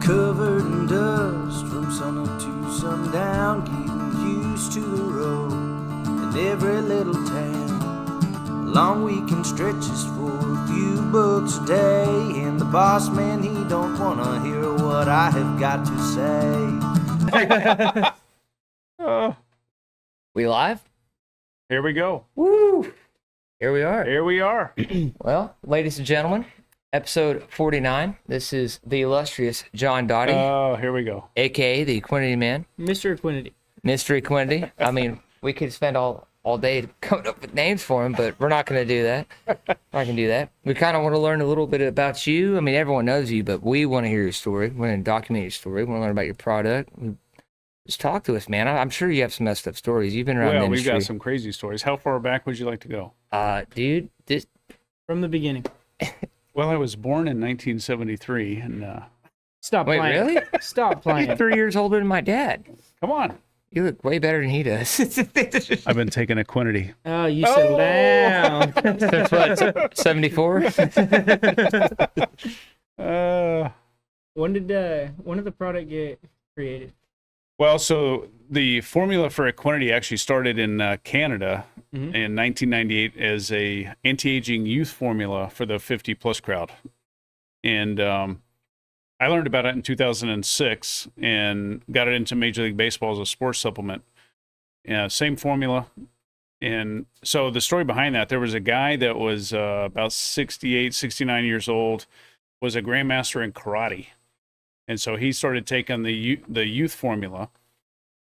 covered in dust from sunup to sundown, getting used to the road in every little town. Long weekend stretches for a few bucks a day, and the boss man, he don't wanna hear what I have got to say. We live? Here we go. Woo! Here we are. Here we are. Well, ladies and gentlemen, episode 49. This is the illustrious John Dowdy, Oh, here we go. a.k.a. the Equinity Man. Mr. Equinity. Mr. Equinity. I mean, we could spend all day coming up with names for him, but we're not going to do that. Not going to do that. We kind of want to learn a little bit about you. I mean, everyone knows you, but we want to hear your story. We want to document your story. We want to learn about your product. Just talk to us, man. I'm sure you have some messed up stories. You've been around the Well, we've industry. got some crazy stories. How far back would you like to go? Dude, this... From the beginning. Well, I was born in 1973, and Stop Wait, playing. really? Stop You're playing. 3 years older than my dad. come on. You look way better than he does. I've been taking Equinity. Oh, you settle down. Since what, 74? When did the product get created? Well, so the formula for Equinity actually started in Canada in 1998 as a anti-aging youth formula for the 50-plus crowd. And I learned about it in 2006 and got it into Major League Baseball as a sports supplement. Same formula. And so the story behind that, there was a guy that was about 68, 69 years old, was a grandmaster in karate. And so he started taking the youth formula.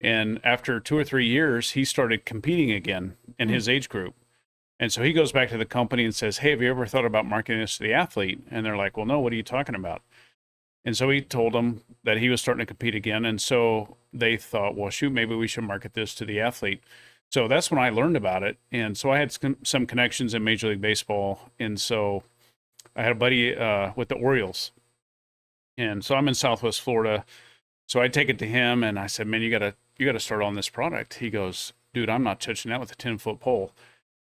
And after 2 or 3 years, he started competing again in his age group. And so he goes back to the company and says, hey, have you ever thought about marketing this to the athlete? And they're like, well, no, what are you talking about? And so he told them that he was starting to compete again. And so they thought, well, shoot, maybe we should market this to the athlete. So that's when I learned about it. And so I had some connections in Major League Baseball. And so I had a buddy with the Orioles. And so I'm in Southwest Florida. So I take it to him and I said, man, you gotta start on this product. He goes, dude, I'm not touching that with a 10-foot pole.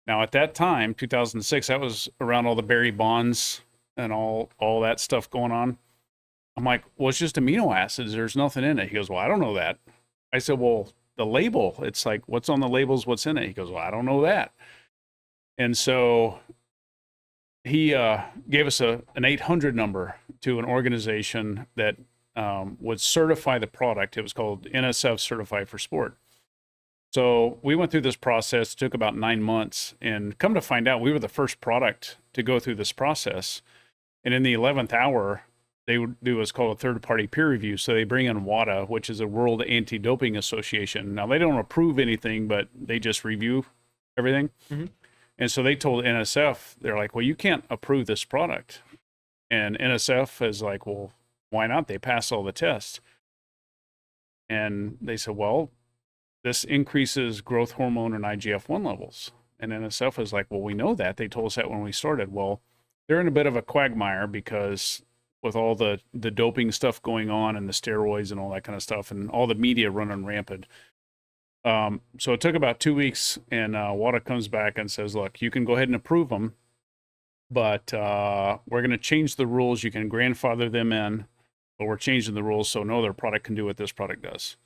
Now at that time, 2006, that was around all the Barry Bonds and all that stuff going on. I'm like, well, it's just amino acids. There's nothing in it. He goes, well, I don't know that. I said, well, the label, it's like, what's on the labels, what's in it? He goes, well, I don't know that. And so he gave us an 800 number to an organization that would certify the product. It was called NSF Certified for Sport. So we went through this process. It took about 9 months. And come to find out, we were the first product to go through this process. And in the 11th hour, they would do what's called a third-party peer review. So they bring in WADA, which is a World Anti-Doping Association. Now, they don't approve anything, but they just review everything. Mm-hmm. And so they told NSF, they're like, well, you can't approve this product. And NSF is like, well, why not? They passed all the tests. And they said, well, this increases growth hormone and IGF-1 levels. And NSF is like, well, we know that. They told us that when we started. Well, they're in a bit of a quagmire because with all the doping stuff going on and the steroids and all that kind of stuff and all the media running rampant. So it took about 2 weeks and WADA comes back and says, look, you can go ahead and approve them, but we're going to change the rules. You can grandfather them in, but we're changing the rules so no other product can do what this product does.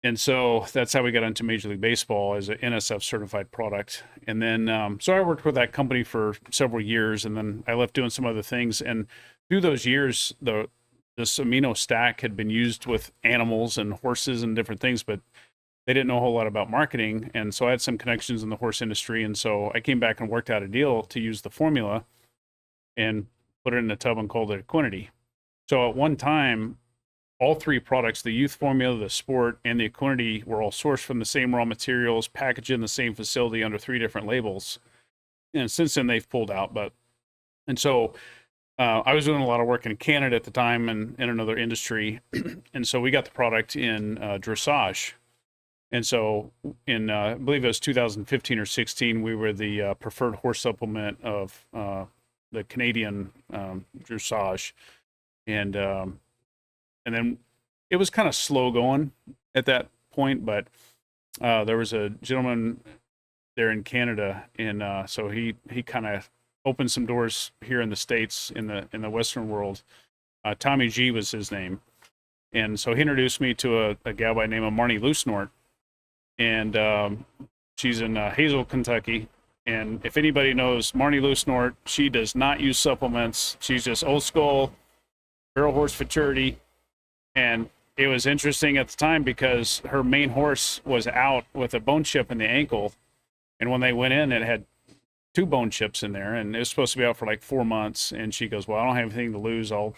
And so that's how we got into Major League Baseball as an NSF certified product. And then, so I worked with that company for several years, and then I left doing some other things. And through those years, this amino stack had been used with animals and horses and different things, but they didn't know a whole lot about marketing. And so I had some connections in the horse industry. And so I came back and worked out a deal to use the formula and put it in a tub and called it Equinity. So at one time, all three products, the youth formula, the sport, and the Equinity, were all sourced from the same raw materials, packaged in the same facility under 3 different labels. And since then, they've pulled out. And so I was doing a lot of work in Canada at the time and in another industry. And so we got the product in dressage. And so in, I believe it was 2015 or 16, we were the preferred horse supplement of the Canadian dressage. And then it was kind of slow going at that point, but there was a gentleman there in Canada, and so he kind of opened some doors here in the States, in the Western world, Tommy G was his name. And so he introduced me to a gal by the name of Marnie Loosenort. And she's in Hazel, Kentucky. And if anybody knows Marnie Loosenort, she does not use supplements. She's just old school, barrel horse futurity. And it was interesting at the time because her main horse was out with a bone chip in the ankle. And when they went in, it had 2 bone chips in there. And it was supposed to be out for like 4 months. And she goes, well, I don't have anything to lose. I'll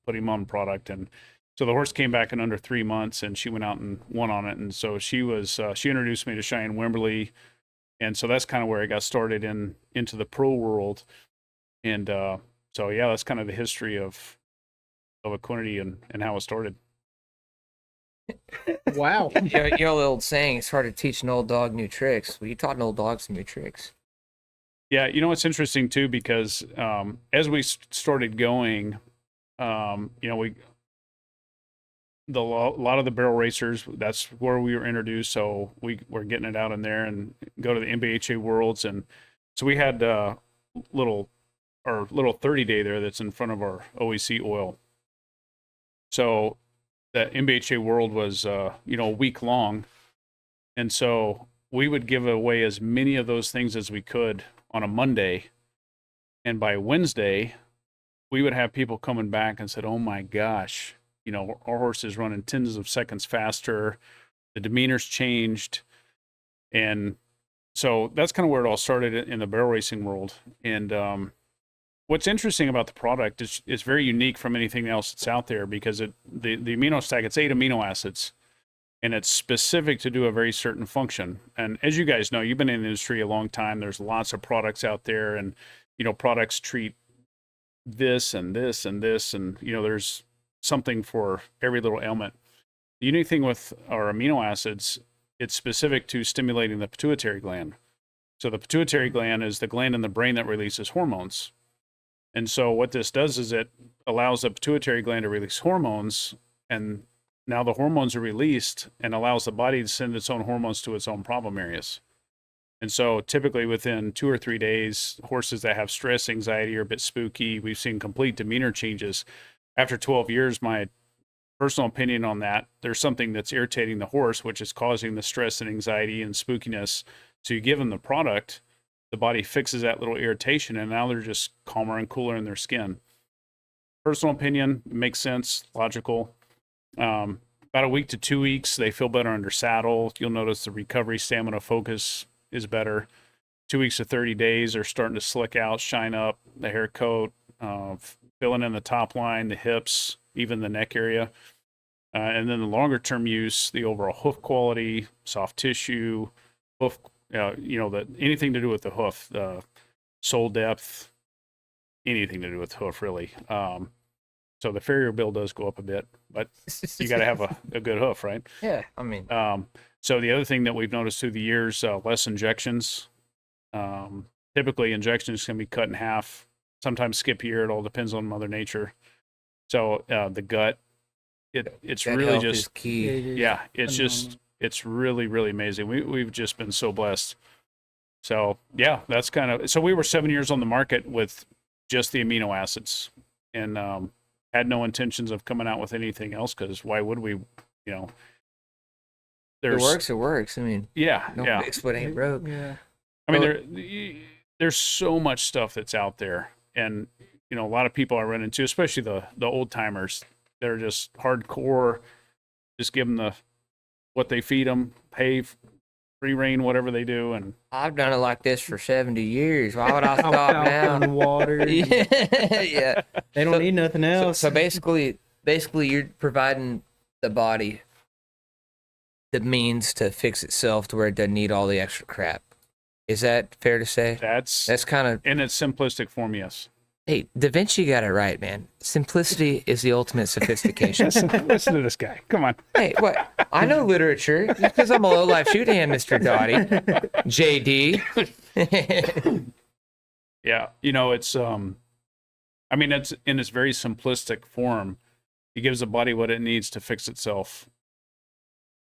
put him on product. And so the horse came back in under 3 months, and she went out and won on it. And so she introduced me to Cheyenne Wimberly. And so that's kind of where I got started into the pro world. And so, yeah, that's kind of the history of Equinety and how it started. Wow. You know the old saying, it's hard to teach an old dog new tricks. Well, you taught an old dog some new tricks. Yeah, you know, it's interesting, too, because as we started going, you know, a lot of the barrel racers, that's where we were introduced. So we were getting it out in there and go to the MBHA Worlds. And so we had little 30-day there that's in front of our OEC oil. So the MBHA World was, you know, a week long. And so we would give away as many of those things as we could on a Monday. And by Wednesday, we would have people coming back and said, oh my gosh, you know, our horse is running tens of seconds faster. The demeanor's changed. And so that's kind of where it all started in the barrel racing world. And what's interesting about the product is it's very unique from anything else that's out there because the amino stack, it's 8 amino acids. And it's specific to do a very certain function. And as you guys know, you've been in the industry a long time. There's lots of products out there. And, you know, products treat this and this and this. And, you know, there's something for every little ailment. The unique thing with our amino acids, it's specific to stimulating the pituitary gland. So the pituitary gland is the gland in the brain that releases hormones. And so what this does is it allows the pituitary gland to release hormones, and now the hormones are released and allows the body to send its own hormones to its own problem areas. And so typically within 2 or 3 days, horses that have stress, anxiety, are a bit spooky, we've seen complete demeanor changes. After 12 years, my personal opinion on that, there's something that's irritating the horse, which is causing the stress and anxiety and spookiness. So you give them the product, the body fixes that little irritation, and now they're just calmer and cooler in their skin. Personal opinion, makes sense, logical. About a week to 2 weeks, they feel better under saddle. You'll notice the recovery, stamina, focus is better. 2 weeks to 30 days, they're starting to slick out, shine up, the hair coat, filling in the top line, the hips, even the neck area. And then the longer term use, the overall hoof quality, soft tissue, hoof, you know, anything to do with the hoof, the sole depth, anything to do with the hoof, really. So the farrier bill does go up a bit, but you got to have a good hoof, right? Yeah, I mean, so the other thing that we've noticed through the years, less injections. Typically, injections can be cut in half. Sometimes skip a year. It all depends on Mother Nature. So the gut, it's gut really health just is key. yeah. It's really really amazing. We've just been so blessed. So yeah, that's kind of so we were 7 years on the market with just the amino acids, and had no intentions of coming out with anything else because why would we? You know, If it works, it works. I mean, Yeah, don't yeah. fix what ain't broke. Yeah. I mean, there's so much stuff that's out there, and you know, a lot of people I run into, especially the old timers, they're just hardcore. Just give them what they feed them, hay, free rein, whatever they do, and I've done it like this for 70 years. Why would I stop Alfalfa now? and water. Yeah. They don't need nothing else. So basically, you're providing the body the means to fix itself to where it doesn't need all the extra crap. Is that fair to say? that's kind of, in its simplistic form, yes. hey, Da Vinci got it right, man. Simplicity is the ultimate sophistication. Listen to this guy. Come on. Hey, what? I know literature just because I'm a low life shoot hand, Mr. Dowdy. JD. Yeah, you know, it's I mean, it's in its very simplistic form. It gives the body what it needs to fix itself.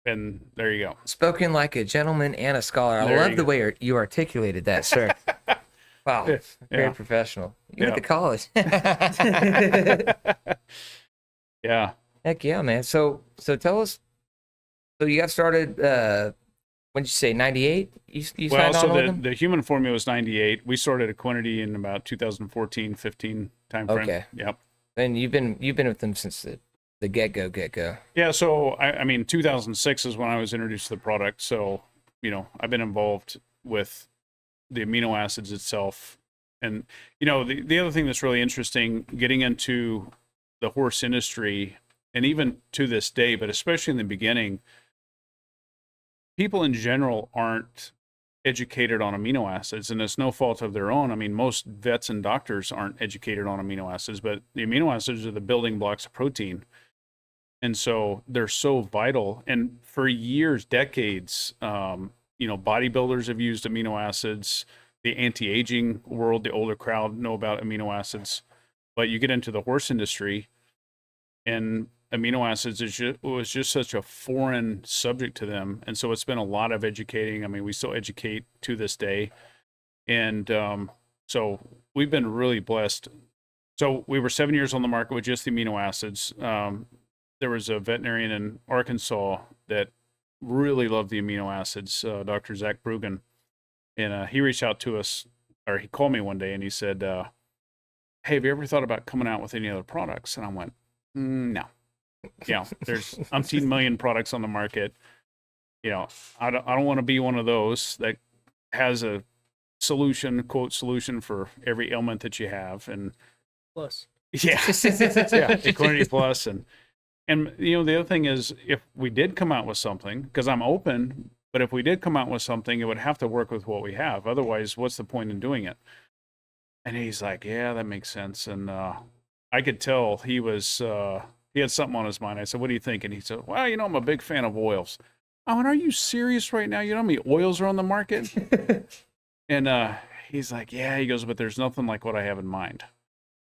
And there you go. Spoken like a gentleman and a scholar. I There love you the go. way you articulated that, sir. Wow, Yeah. very professional. You went to college. Yeah. Heck yeah, man. So tell us. So you got started. When did you say 98? You Well, signed on so with them? the human formula was 98. We started Equinity in about 2014, 15 timeframe. Okay. Yep. And you've been with them since the get go. Yeah. So, I mean, 2006 is when I was introduced to the product. So, I've been involved with the amino acids itself. And, the other thing that's really interesting, getting into the horse industry, and even to this day, but especially in the beginning, people in general aren't educated on amino acids, and it's no fault of their own. I mean, most vets and doctors aren't educated on amino acids, but the amino acids are the building blocks of protein. And so they're so vital. And for years, decades, bodybuilders have used amino acids. The anti-aging world, the older crowd know about amino acids. But you get into the horse industry, and amino acids was just such a foreign subject to them. And so it's been a lot of educating. I mean, we still educate to this day. And so we've been really blessed. So we were 7 years on the market with just the amino acids. There was a veterinarian in Arkansas that really loved the amino acids, Dr. Zach Brugan. And he reached out to us, or he called me one day and he said, hey, have you ever thought about coming out with any other products? And I went, no. There's umpteen million products on the market. I don't want to be one of those that has a solution, quote, solution for every ailment that you have. And Plus. yeah, Equinity Plus. And the other thing is, if we did come out with something, because I'm open, but if we did come out with something, it would have to work with what we have. Otherwise, what's the point in doing it? And he's like, yeah, that makes sense. And I could tell he had something on his mind. I said, what do you think? And he said, well, I'm a big fan of oils. I went, are you serious right now? You know how many oils are on the market? And he's like, yeah. He goes, but there's nothing like what I have in mind.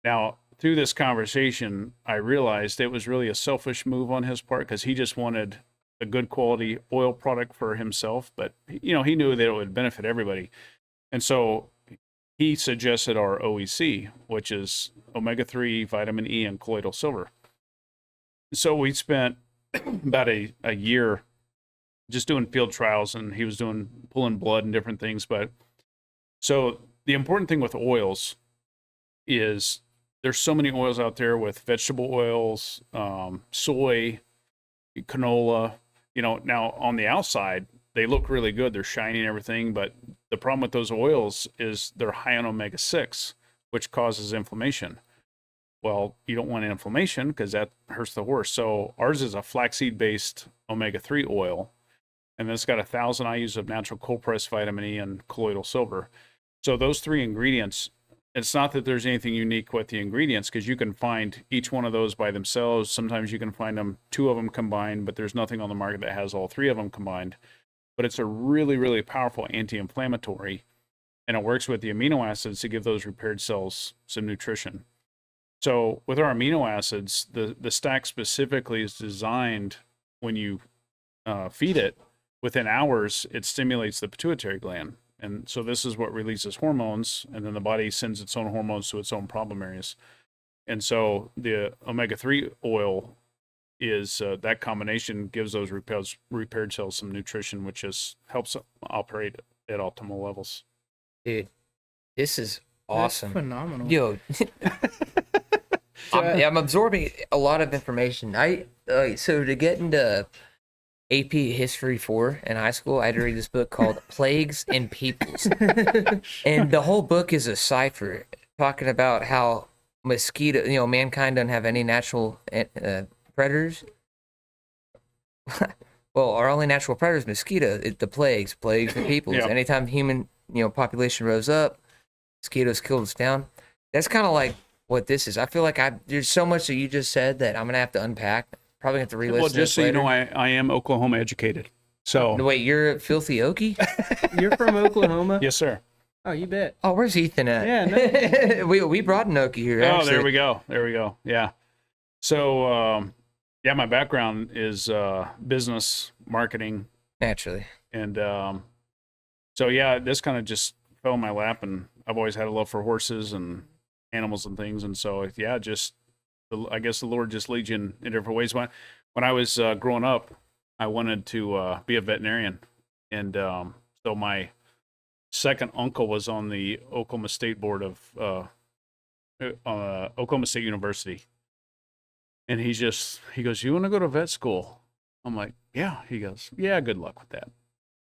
Now, through this conversation, I realized it was really a selfish move on his part, because he just wanted a good quality oil product for himself. But, he knew that it would benefit everybody. And so he suggested our OEC, which is omega-3, vitamin E, and colloidal silver. So we spent about a year just doing field trials, and he was pulling blood and different things. But so the important thing with oils is there's so many oils out there, with vegetable oils, soy, canola. Now on the outside, they look really good. They're shiny and everything. But the problem with those oils is they're high on omega-6, which causes inflammation. Well, you don't want inflammation, because that hurts the horse. So ours is a flaxseed-based omega-3 oil, and it's got 1,000 IUs of natural cold-pressed vitamin E and colloidal silver. So those three ingredients, it's not that there's anything unique with the ingredients, because you can find each one of those by themselves. Sometimes you can find two of them combined, but there's nothing on the market that has all three of them combined. But it's a really, really powerful anti-inflammatory, and it works with the amino acids to give those repaired cells some nutrition. So with our amino acids, the stack specifically is designed, when you feed it, within hours, it stimulates the pituitary gland. And so this is what releases hormones, and then the body sends its own hormones to its own problem areas. And so the omega-3 oil is that combination gives those repaired cells some nutrition, which helps operate at optimal levels. Dude, this is That's awesome. phenomenal. Yo, I'm absorbing a lot of information. So to get into AP History 4 in high school, I had to read this book called Plagues and Peoples. And the whole book is a cipher talking about how mankind doesn't have any natural predators. Well, our only natural predator is mosquito. The plagues and peoples. Yeah. Anytime human, population rose up, mosquitoes killed us down. That's kind of like what this is. I feel like there's so much that you just said that I'm gonna have to unpack. Probably have to re-listen. Well, just so you know, I am Oklahoma educated. So wait, you're a filthy Okie? You're from Oklahoma? yes, sir. Oh, you bet. Oh, where's Ethan at? Yeah, no. we brought an Okie here. Oh, Actually. there we go. Yeah. So my background is business marketing, Naturally. and so yeah, this kind of just fell in my lap, and I've always had a love for horses and animals and things, and so yeah, just I guess the Lord just leads you in different ways. When I was growing up, I wanted to be a veterinarian, and so my second uncle was on the Oklahoma State board of Oklahoma State University, and he goes, "You want to go to vet school?" I'm like, "Yeah." He goes, "Yeah, good luck with that."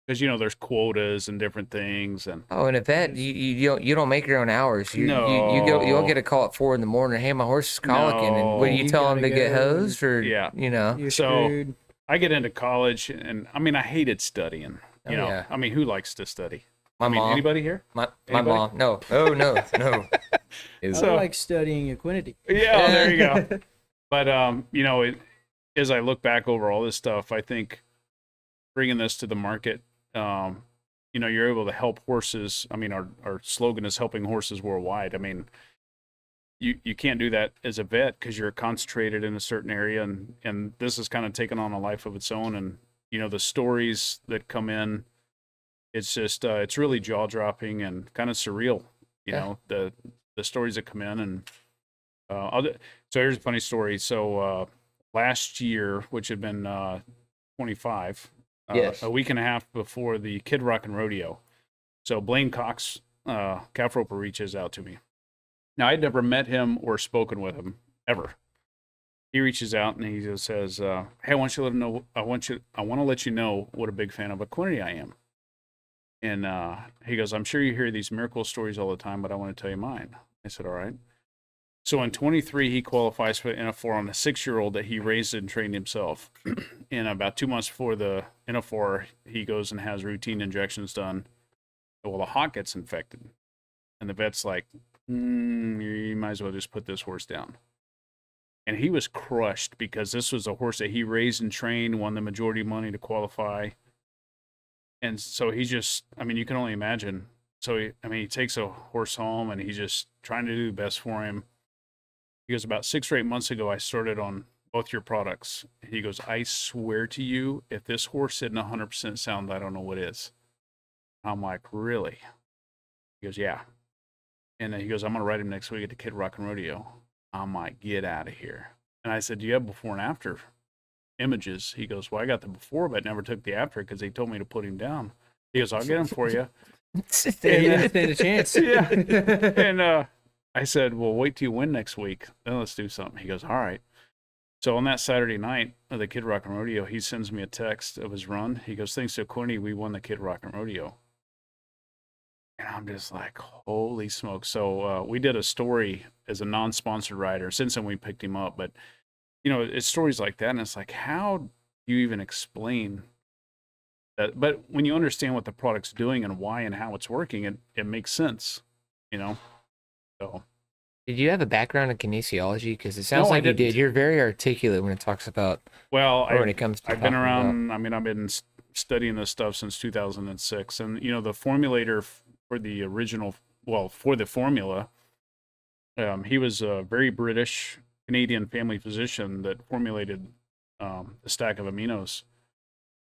Because there's quotas and different things, and Oh, and a vet, you don't make your own hours. You'll get a call at 4 a.m. Hey, my horse is colicking, and what do you You tell him gotta to get go. hosed or Yeah. You're So- screwed. I get into college, and I mean, I hated studying. Oh, yeah. I mean, who likes to study? My I mean, mom. anybody here? My Anybody? mom. No. Oh no. No. I So- like studying equinety. Yeah, there you go. But as I look back over all this stuff, I think bringing this to the market, you're able to help horses. I mean, our slogan is helping horses worldwide. I mean, you can't do that as a vet because you're concentrated in a certain area, and this has kind of taken on a life of its own. And the stories that come in, it's just it's really jaw dropping and kind of surreal. The stories that come in, and so here's a funny story. So last year, which had been 25, Yes. a week and a half before the Kid Rockin' Rodeo. So Blaine Cox, calf roper, reaches out to me. Now, I'd never met him or spoken with him ever. He reaches out and he just says, "Hey, I want you to let him know. I want to let you know what a big fan of equinety I am." And he goes, "I'm sure you hear these miracle stories all the time, but I want to tell you mine." I said, "All right." So in 23, he qualifies for NF4 on a 6-year-old that he raised and trained himself. And about 2 months before the NF4, he goes and has routine injections done. Well, the hock gets infected. And the vet's like, you might as well just put this horse down. And he was crushed because this was a horse that he raised and trained, won the majority of money to qualify. And so he just, I mean, you can only imagine. So, he takes a horse home and he's just trying to do the best for him. He goes, about 6 or 8 months ago, I started on both your products. He goes, I swear to you, if this horse isn't 100% sound, I don't know what is. I'm like, really? He goes, yeah. And then he goes, I'm going to ride him next week at the Kid Rockin' Rodeo. I'm like, get out of here. And I said, do you have before and after images? He goes, well, I got the before, but never took the after because they told me to put him down. He goes, I'll get him for you. You didn't stand a chance. Yeah. And I said, well, wait till you win next week. Then let's do something. He goes, all right. So on that Saturday night of the Kid Rockin' Rodeo, he sends me a text of his run. He goes, thanks to equinety, we won the Kid Rockin' Rodeo. And I'm just like, holy smoke. So we did a story as a non-sponsored rider. Since then, we picked him up. But, it's stories like that. And it's like, how do you even explain that? But when you understand what the product's doing and why and how it's working, it makes sense, So Did you have a background in kinesiology? Because it sounds No, I like you didn't. did. You're very articulate when it talks about, well, or when it comes to I've been talking around. I mean, I've been studying this stuff since 2006, and the formulator for the original, for the formula, he was a very British Canadian family physician that formulated the stack of aminos,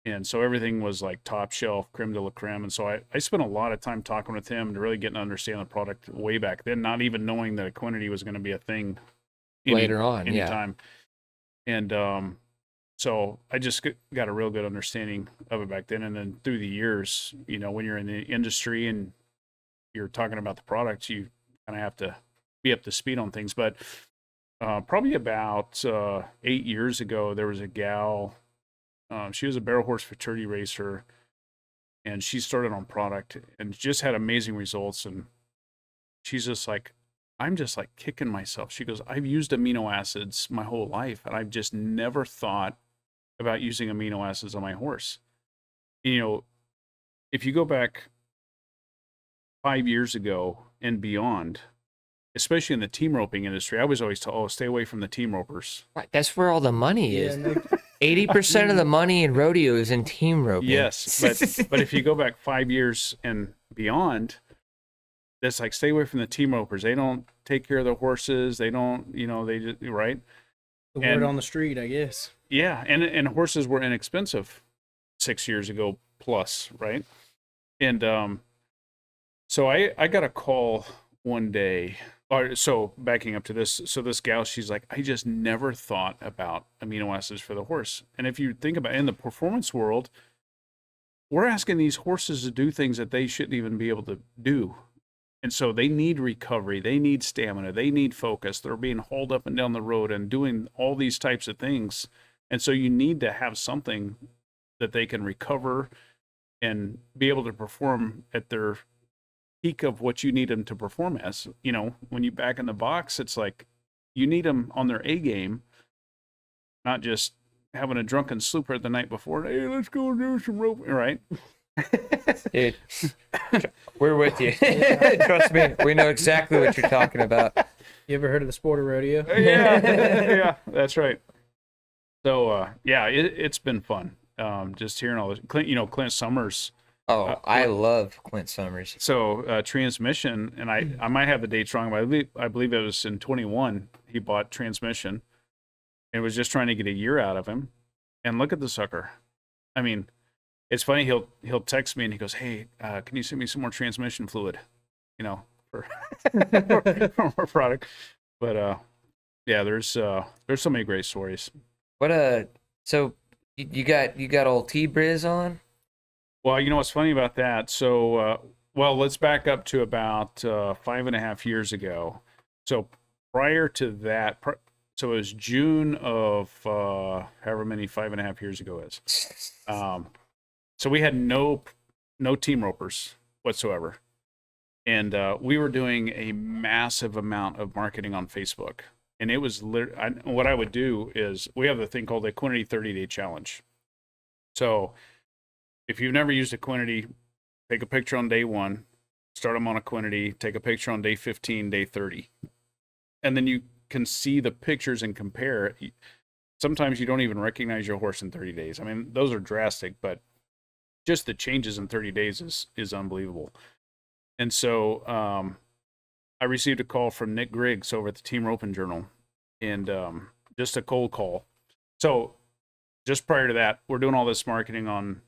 and so everything was like top shelf, creme de la creme. And so I spent a lot of time talking with him to really get to understand the product way back then, not even knowing that equinety was going to be a thing later on. Yeah. anytime. And so I just got a real good understanding of it back then. And then through the years, when you're in the industry and you're talking about the products, you kind of have to be up to speed on things. But probably about 8 years ago, there was a gal. She was a barrel horse fraternity racer, and she started on product and just had amazing results. And she's just like, I'm just like kicking myself. She goes, I've used amino acids my whole life, and I've just never thought about using amino acids on my horse. If you go back 5 years ago and beyond, especially in the team roping industry, I was always told, stay away from the team ropers. Right, that's where all the money Yeah, is. no, 80% of the money in rodeo is in team roping. Yes, but if you go back 5 years and beyond, that's like, stay away from the team ropers. They don't take care of the horses. They don't, they just, right? the word And- on the street, I guess. Yeah, and horses were inexpensive 6 years ago plus, right? And So I got a call one day. Or so backing up to this, so this gal, she's like, I just never thought about amino acids for the horse. And if you think about it, in the performance world, we're asking these horses to do things that they shouldn't even be able to do. And so they need recovery, they need stamina, they need focus. They're being hauled up and down the road and doing all these types of things. And so you need to have something that they can recover and be able to perform at their peak of what you need them to perform as. You know, when you back in the box, it's like you need them on their A game, not just having a drunken sleeper the night before. Hey, let's go do some rope. Right? Dude, we're with you. Trust me, we know exactly what you're talking about. You ever heard of the sport of rodeo? Yeah, that's right. So, yeah, it's been fun. Just hearing all this. Clint Summers. Oh, I love Clint Summers. So, transmission, and I might have the dates wrong, but I believe it was in 21 he bought transmission and was just trying to get a year out of him. And look at the sucker. I mean, it's funny, he'll text me and he goes, hey, can you send me some more transmission fluid, for for more product. But yeah, there's so many great stories. So you got old T-Briz on? Well, you know what's funny about that? So, well, let's back up to about 5.5 years ago. So prior to that, so it was June of however many 5.5 years ago is. So we had no team ropers whatsoever. And we were doing a massive amount of marketing on Facebook. And it was what I would do is we have the thing called the Equinity 30-day challenge. So if you've never used Equinity, take a picture on day 1, start them on Equinity, take a picture on day 15, day 30. And then you can see the pictures and compare. Sometimes you don't even recognize your horse in 30 days. I mean, those are drastic, but just the changes in 30 days is unbelievable. And so I received a call from Nick Griggs over at the Team Roping Journal, and just a cold call. So just prior to that, we're doing all this marketing on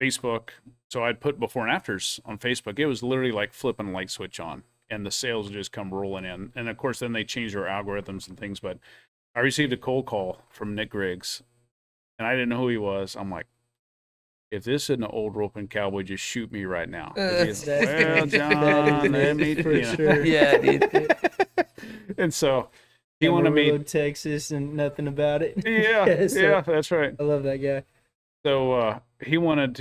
Facebook. So I'd put before and afters on Facebook. It was literally like flipping a light switch on, and the sales would just come rolling in. And of course, then they changed their algorithms and things. But I received a cold call from Nick Griggs, and I didn't know who he was. I'm like, if this isn't an old roping cowboy, just shoot me right now. He's, well, John, let me for sure. Yeah, dude. And so he wanted me, Texas, and nothing about it. yeah, So, yeah, that's right. I love that guy. So he wanted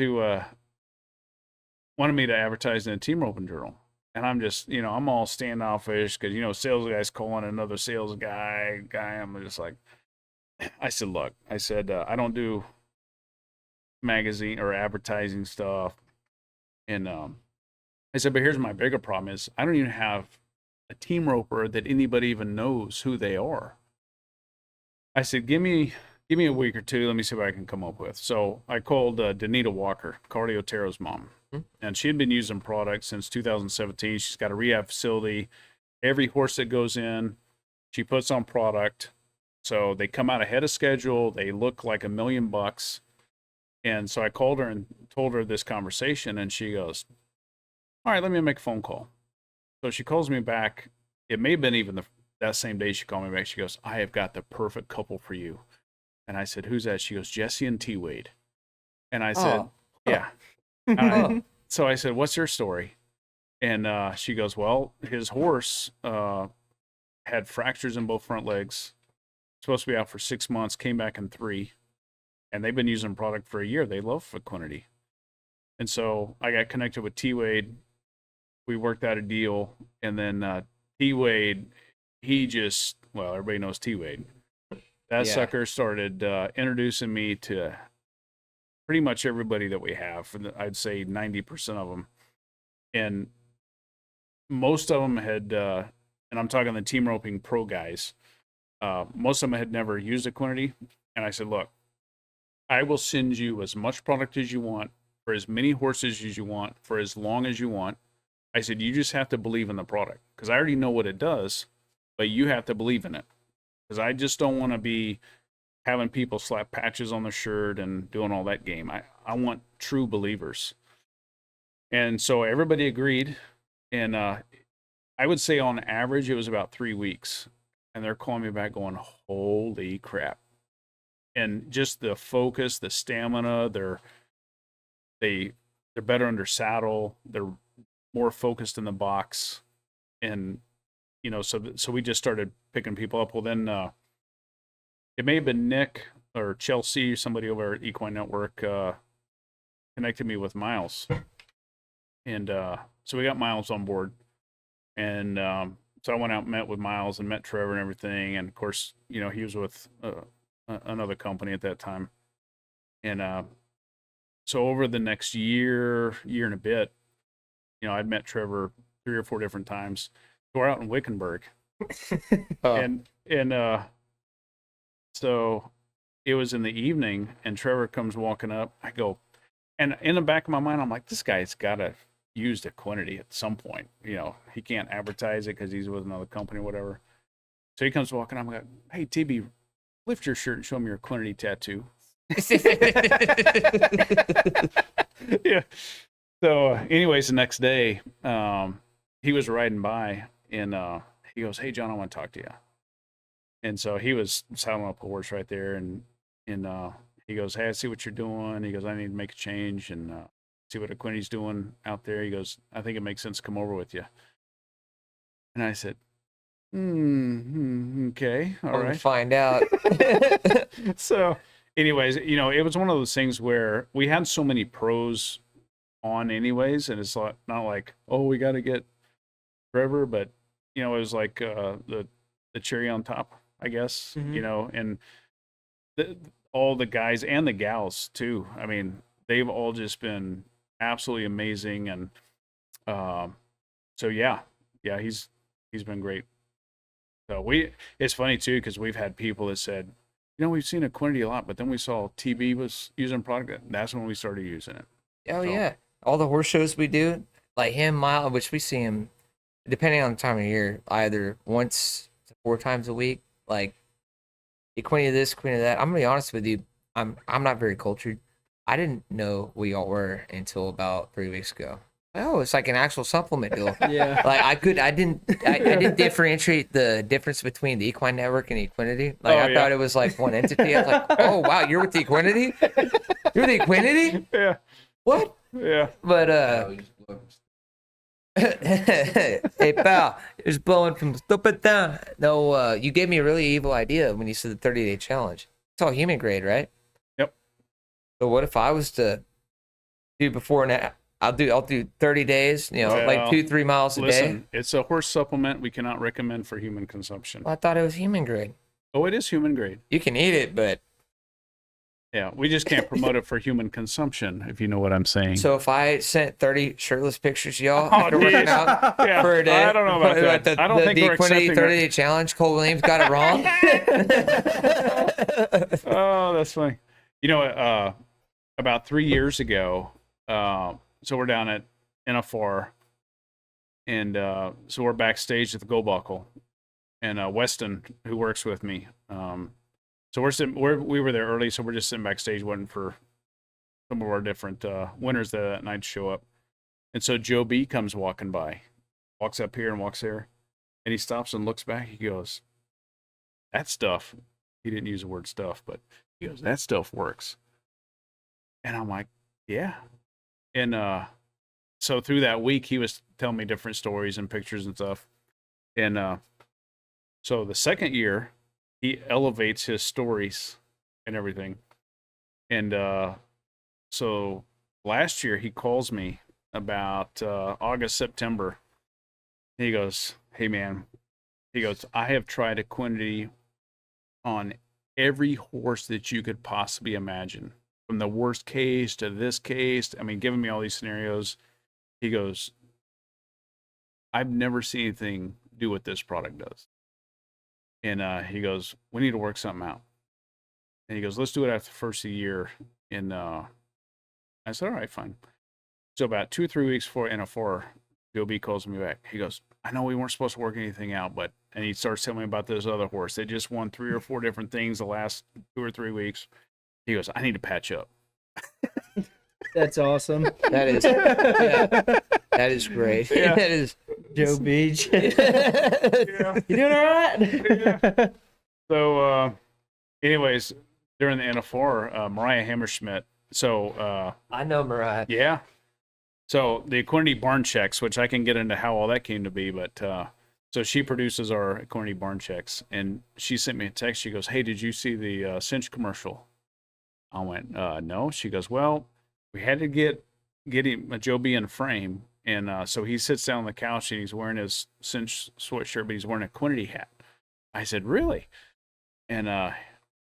me to advertise in a Team Roping Journal, and I'm just, I'm all standoffish because sales guy's calling another sales guy. I'm just like, I said, look, I don't do magazine or advertising stuff, and I said, but here's my bigger problem is I don't even have a team roper that anybody even knows who they are. I said, give me a week or two, let me see what I can come up with. So I called Danita Walker, Carly Otero's mom, and she had been using products since 2017. She's got a rehab facility. Every horse that goes in, she puts on product, so they come out ahead of schedule. They look like $1 million. And so I called her and told her this conversation, and she goes, all right, let me make a phone call. So she calls me back. It may have been even that same day she called me back. She goes, I have got the perfect couple for you. And I said, who's that? She goes, Jesse and T. Wade. And I said, yeah. So I said, what's your story? And she goes, well, his horse had fractures in both front legs, supposed to be out for 6 months, came back in 3. And they've been using product for a year. They love Equinity. And so I got connected with T. Wade. We worked out a deal. And then T. Wade, everybody knows T. Wade. That sucker started introducing me to pretty much everybody that we have. I'd say 90% of them. And most of them had, and I'm talking the team roping pro guys, most of them had never used Equinity. And I said, look, I will send you as much product as you want, for as many horses as you want, for as long as you want. I said, you just have to believe in the product, because I already know what it does, but you have to believe in it. Because I just don't want to be having people slap patches on their shirt and doing all that game. I want true believers. And so everybody agreed. And I would say on average it was about 3 weeks. And they're calling me back going, holy crap. And just the focus, the stamina, they're better under saddle, they're more focused in the box. And so we just started picking people up. Well, then it may have been Nick or Chelsea, somebody over at Equine Network, connected me with Miles. And so we got Miles on board. And so I went out and met with Miles and met Trevor and everything. And of course, he was with another company at that time. And so over the next year and a bit, I'd met Trevor 3 or 4 different times. So we're out in Wickenburg. Oh. And so it was in the evening, and Trevor comes walking up. I go, and in the back of my mind, I'm like, this guy's got to use Equinety at some point. He can't advertise it because he's with another company or whatever. So he comes walking up. I'm like, hey, TB, lift your shirt and show me your Equinety tattoo. Yeah. So anyways, the next day, he was riding by, and he goes, hey, John, I want to talk to you. And so he was saddling up a horse right there, and he goes, hey, I see what you're doing. He goes, I need to make a change and see what Equinety's doing out there. He goes, I think it makes sense to come over with you. And I said, okay, all right. Find out. So anyways, it was one of those things where we had so many pros on anyways, and it's not like, oh, we got to get Trevor, but it was like the cherry on top, I guess. And all the guys and the gals too. I mean, they've all just been absolutely amazing, and so yeah, he's been great. So it's funny too, because we've had people that said, we've seen Equinety a lot, but then we saw TB was using product. That's when we started using it. Oh, yeah. All the horse shows we do, like him, Miles, which we see him, depending on the time of year, either once to 4 times a week, like Equinety this, Equinety that. I'm going to be honest with you. I'm not very cultured. I didn't know who y'all were until about 3 weeks ago. Oh, it's like an actual supplement deal. Yeah. Like I didn't differentiate the difference between the Equine Network and Equinety. Like I thought it was like one entity. I was like, oh wow, you're with the Equinety? You're the Equinety? Yeah. What? Yeah. But hey pal, it's blowing from stupid down. No, you gave me a really evil idea when you said the 30-day challenge. It's all human grade, right? Yep. So what if I was to do before and I'll do 30 days, like 2-3 miles a day. It's a horse supplement we cannot recommend for human consumption. Well, I thought it was human grade. Oh, it is human grade. You can eat it, but yeah, we just can't promote it for human consumption, if you know what I'm saying. so if I sent 30 shirtless pictures, y'all, Oh, after working out yeah, for a day, I don't know about that. I don't think we're accepting 30-day challenge. Cole Williams got it wrong. Oh, that's funny. About 3 years ago, so we're down at NFR, and so we're backstage at the Go Buckle, and Weston, who works with me, so we were there early, so we're just sitting backstage waiting for some of our different winners that night to show up. And so Joe B comes walking by, walks up here and walks there, and he stops and looks back. He goes, that stuff, he didn't use the word stuff, but he goes, that stuff works. And I'm like, yeah. And so through that week, he was telling me different stories and pictures and stuff. And so the second year, he elevates his stories and everything. And so last year, he calls me about August, September. He goes, hey, man. He goes, I have tried Equinety on every horse that you could possibly imagine. From the worst case to this case, I mean, giving me all these scenarios. He goes, I've never seen anything do what this product does. And he goes, we need to work something out. And he goes, let's do it after the first of the year. And I said, all right, fine. So about 2 or 3 weeks before NFR, Joe B calls me back. He goes, I know we weren't supposed to work anything out, but, and he starts telling me about this other horse. They just won 3 or 4 different things the last 2 or 3 weeks. He goes, I need to patch up. That's awesome. That is, yeah, that is great. Yeah. That is. Joe Beach. Yeah. You doing all right? So, anyways, during the NFR, Mariah Hammerschmidt. So, I know Mariah. yeah. So the Equinity barn checks, which I can get into how all that came to be, but so she produces our Equinity barn checks, and she sent me a text. She goes, "Hey, did you see the Cinch commercial?" I went, "No." She goes, "Well, we had to get him a Joe B in frame, and so he sits down on the couch and he's wearing his Cinch sweatshirt, but he's wearing a Equinity hat." I said, "Really?" And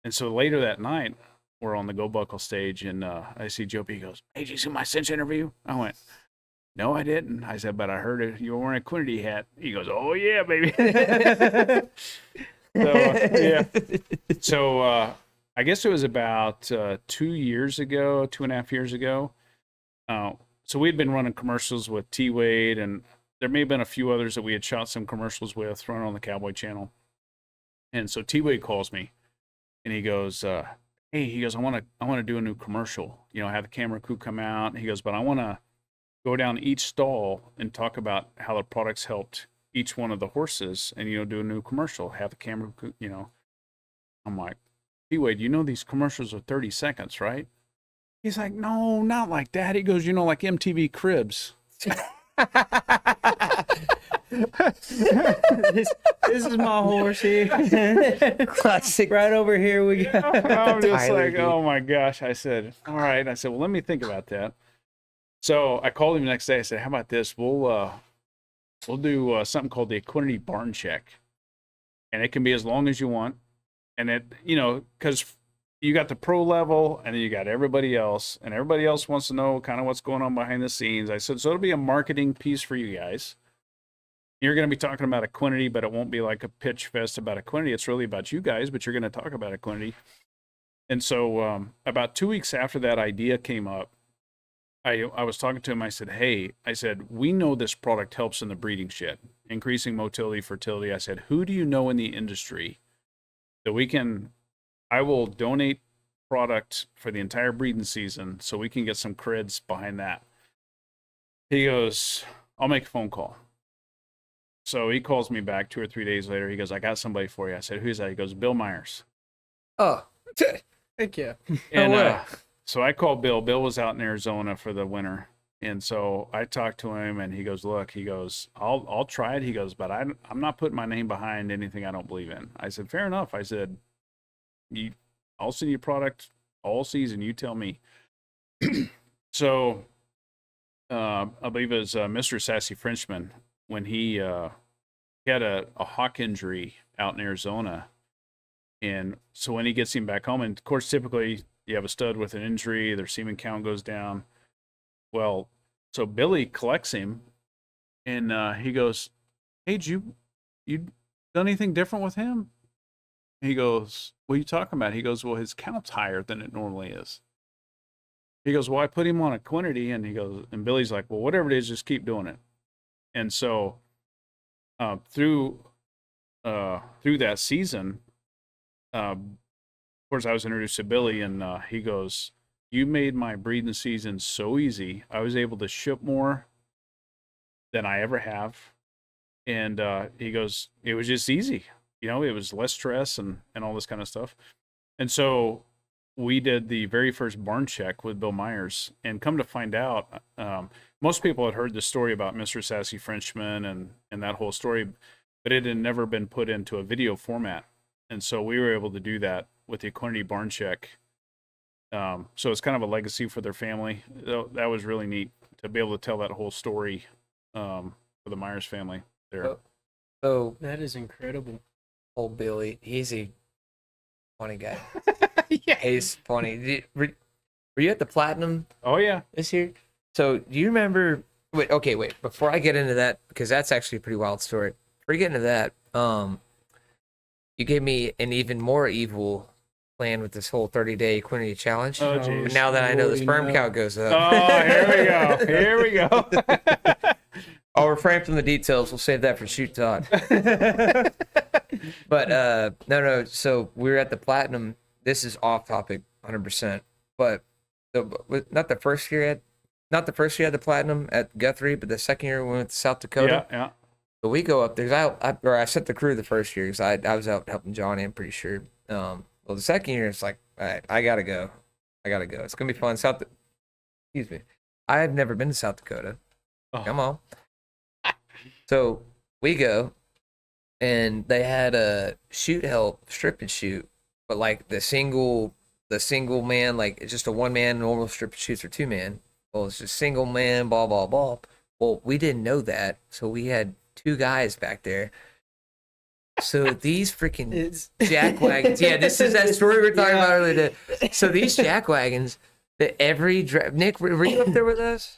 so later that night, we're on the Go Buckle stage, and I see Joe B. He goes, "Hey, did you see my Cinch interview?" I went, "No, I didn't." I said, "But I heard it. You were wearing a Equinity hat." He goes, "Oh yeah, baby." So yeah. So I guess it was about 2.5 years ago. So we had been running commercials with T Wade, and there may have been a few others that we had shot some commercials with, running on the Cowboy Channel. And so T Wade calls me, and he goes, "Hey," he goes, I want to do a new commercial. Have the camera crew come out." He goes, "But I want to go down each stall and talk about how the products helped each one of the horses, and do a new commercial. Have the camera crew." I'm like, "T-Wade, these commercials are 30 seconds, right?" He's like, "No, not like that." He goes, "Like MTV Cribs." this is my horse here. Classic. Right over here we go. I'm just Tyler, like, dude. "Oh my gosh." I said, "All right." I said, "Well, let me think about that." So I called him the next day. I said, "How about this? We'll do something called the Equinity barn check, and it can be as long as you want. And it, because you got the pro level, and then you got everybody else, and everybody else wants to know kind of what's going on behind the scenes." I said, "So it'll be a marketing piece for you guys. You're going to be talking about Equinity, but it won't be like a pitch fest about Equinity. It's really about you guys, but you're going to talk about Equinity." And so about 2 weeks after that idea came up, I was talking to him. I said, "Hey," I said, "we know this product helps in the breeding shed, increasing motility, fertility." I said, "Who do you know in the industry that I will donate product for the entire breeding season so we can get some creds behind that?" He goes, "I'll make a phone call." So he calls me back 2 or 3 days later. He goes, "I got somebody for you." I said, "Who's that?" He goes, "Bill Myers." Oh, Heck yeah. And way. so I called Bill. Bill was out in Arizona for the winter. And so I talked to him, and he goes, "Look," he goes, I'll try it." He goes, "But I'm not putting my name behind anything I don't believe in." I said, "Fair enough." I said, "I'll send you product all season. You tell me." So I believe it was Mr. Sassy Frenchman, when he had a hawk injury out in Arizona. And so when he gets him back home, and of course, typically you have a stud with an injury, their semen count goes down. Well, so Billy collects him, and he goes, "Hey, you done anything different with him?" He goes, "What are you talking about?" He goes, "Well, his count's higher than it normally is." He goes, "Well, I put him on Equinity," and he goes, and Billy's like, "Well, whatever it is, just keep doing it." And so through that season, of course, I was introduced to Billy, and he goes, "You made my breeding season so easy. I was able to ship more than I ever have." And he goes, "It was just easy. It was less stress and all this kind of stuff." And so we did the very first barn check with Bill Myers, and come to find out, most people had heard the story about Mr. Sassy Frenchman and that whole story, but it had never been put into a video format. And so we were able to do that with the Equinity barn check. So it's kind of a legacy for their family. That was really neat to be able to tell that whole story for the Myers family there. so That is incredible. old Billy, he's a funny guy. Yeah. He's funny. Were you at the Platinum Oh yeah. this year? So do you remember? Wait. Before I get into that, because that's actually a pretty wild story. Before you get into that, you gave me an even more evil plan with this whole 30-day Equinity challenge. Oh, But geez. now that I know the Lordy, sperm no. count goes up, Oh, here we go. Here we go. I'll refrain from the details. We'll save that for Shoot Todd. But no. So we were at the Platinum. This is off topic, 100%. But not the first year I had the platinum at Guthrie, but the second year we went to South Dakota. Yeah. So we go up there. I sent the crew the first year because I was out helping Johnny, I'm pretty sure. Well, the second year it's like, all right, I gotta go. It's gonna be fun. Excuse me. I have never been to South Dakota. Oh. Come on. So we go, and they had a shoot help, strip and shoot, but like the single man, like it's just a one man. Normal strip and shoots are two man. Well, it's just single man, blah blah blah. Well, we didn't know that, so we had two guys back there. So these freaking jack wagons. Yeah, this is that story we were talking about earlier. So these jack wagons that Nick, were you up there with us?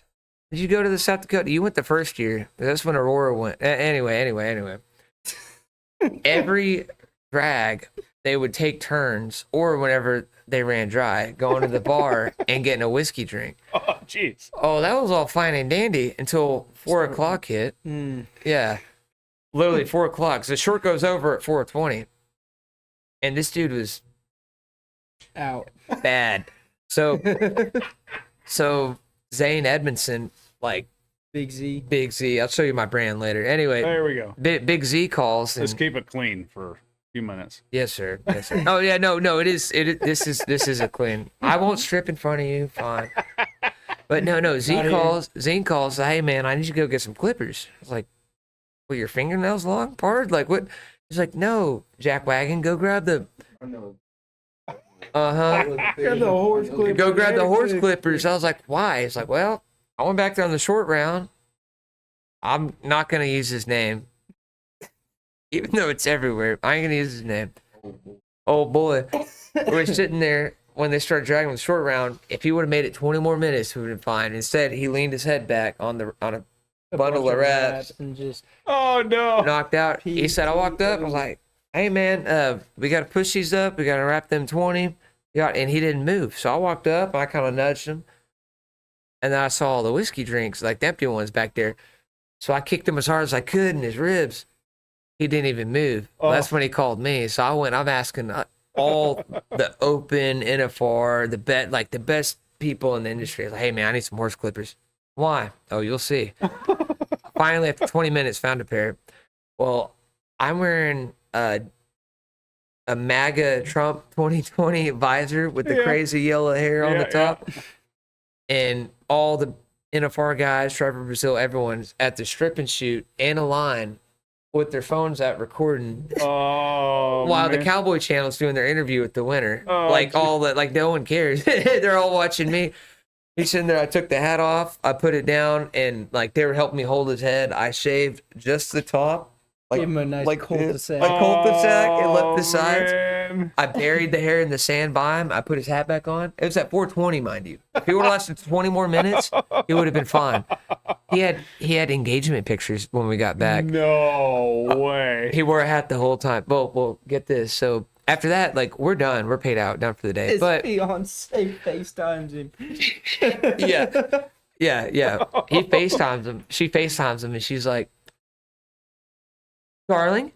Did you go to the South Dakota? You went the first year. That's when Aurora went. Anyway. Every drag, they would take turns, or whenever they ran dry, going to the bar and getting a whiskey drink. Oh, jeez. Oh, that was all fine and dandy until 4 o'clock hit. Yeah. Literally 4 o'clock. So the short goes over at 4:20. And this dude was out. bad. So Zane Edmondson, like Big Z. Big Z. I'll show you my brand later. Anyway, There we go. Big Z calls. Let's And, keep it clean for a few minutes. yes, sir. Oh yeah, no. This is a clean. I won't strip in front of you. Fine. But no. Zane calls. Hey man, I need you to go get some clippers. I was like, well, your fingernails long, pard? Like what? He's like, no, Jack Wagon, go grab the. Grab the horse clippers. Go grab the horse clippers. I was like, why? He's like, well, I went back there on the short round. I'm not gonna use his name, even though it's everywhere. I ain't gonna use his name. Oh boy, we're sitting there when they started dragging the short round. If he would have made it 20 more minutes, we would have been fine. Instead, he leaned his head back on a bundle of wraps and just Oh, no. knocked out. He said, I walked up. I was like, hey, man, we got to push these up. We got to wrap them 20. And he didn't move. So I walked up. And I kind of nudged him. And then I saw all the whiskey drinks, like the empty ones back there. So I kicked him as hard as I could in his ribs. He didn't even move. Oh. That's when he called me. So I'm asking all the open, NFR, the best people in the industry. Like, hey, man, I need some horse clippers. Why? Oh, you'll see. Finally, after 20 minutes, found a pair. Well, I'm wearing a MAGA Trump 2020 visor with the crazy yellow hair on the top. And all the NFR guys, Trevor Brazil, everyone's at the strip and shoot in a line with their phones out recording Oh, while man. the Cowboy Channel's doing their interview with the winner. Oh, Like all that, like no one cares. They're all watching me. He's sitting there. I took the hat off. I put it down, and like they were helping me hold his head. I shaved just the top, like give him a nice cul-de-sac. like cul-de-sac, and left the sides. Man. I buried the hair in the sand by him. I put his hat back on. It was at 4:20, mind you. If he would have lasted 20 more minutes, it would have been fine. He had engagement pictures when we got back. No way. He wore a hat the whole time. Well, get this. So after that, like we're done. We're paid out, done for the day. His But fiance FaceTimes him. yeah. He FaceTimes him. She FaceTimes him, and she's like, "Darling,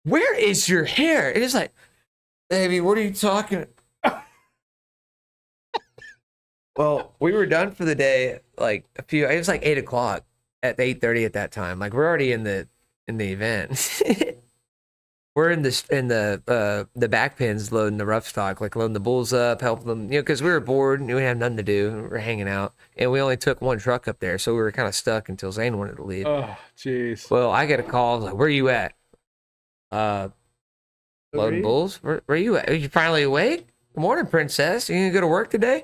where is your hair?" And it's like, "Baby, what are you talking?" Well, we were done for the day. Like it was like 8 o'clock at 8:30 at that time. Like we're already in the event. We're in the back pins loading the rough stock, like loading the bulls up, helping them, because we were bored and we had nothing to do. We were hanging out, and we only took one truck up there, so we were kind of stuck until Zane wanted to leave. Oh, jeez. Well, I get a call. I was like, "Where you at?" Loading bulls. Where you at? Are you finally awake? Good morning, princess. You gonna go to work today?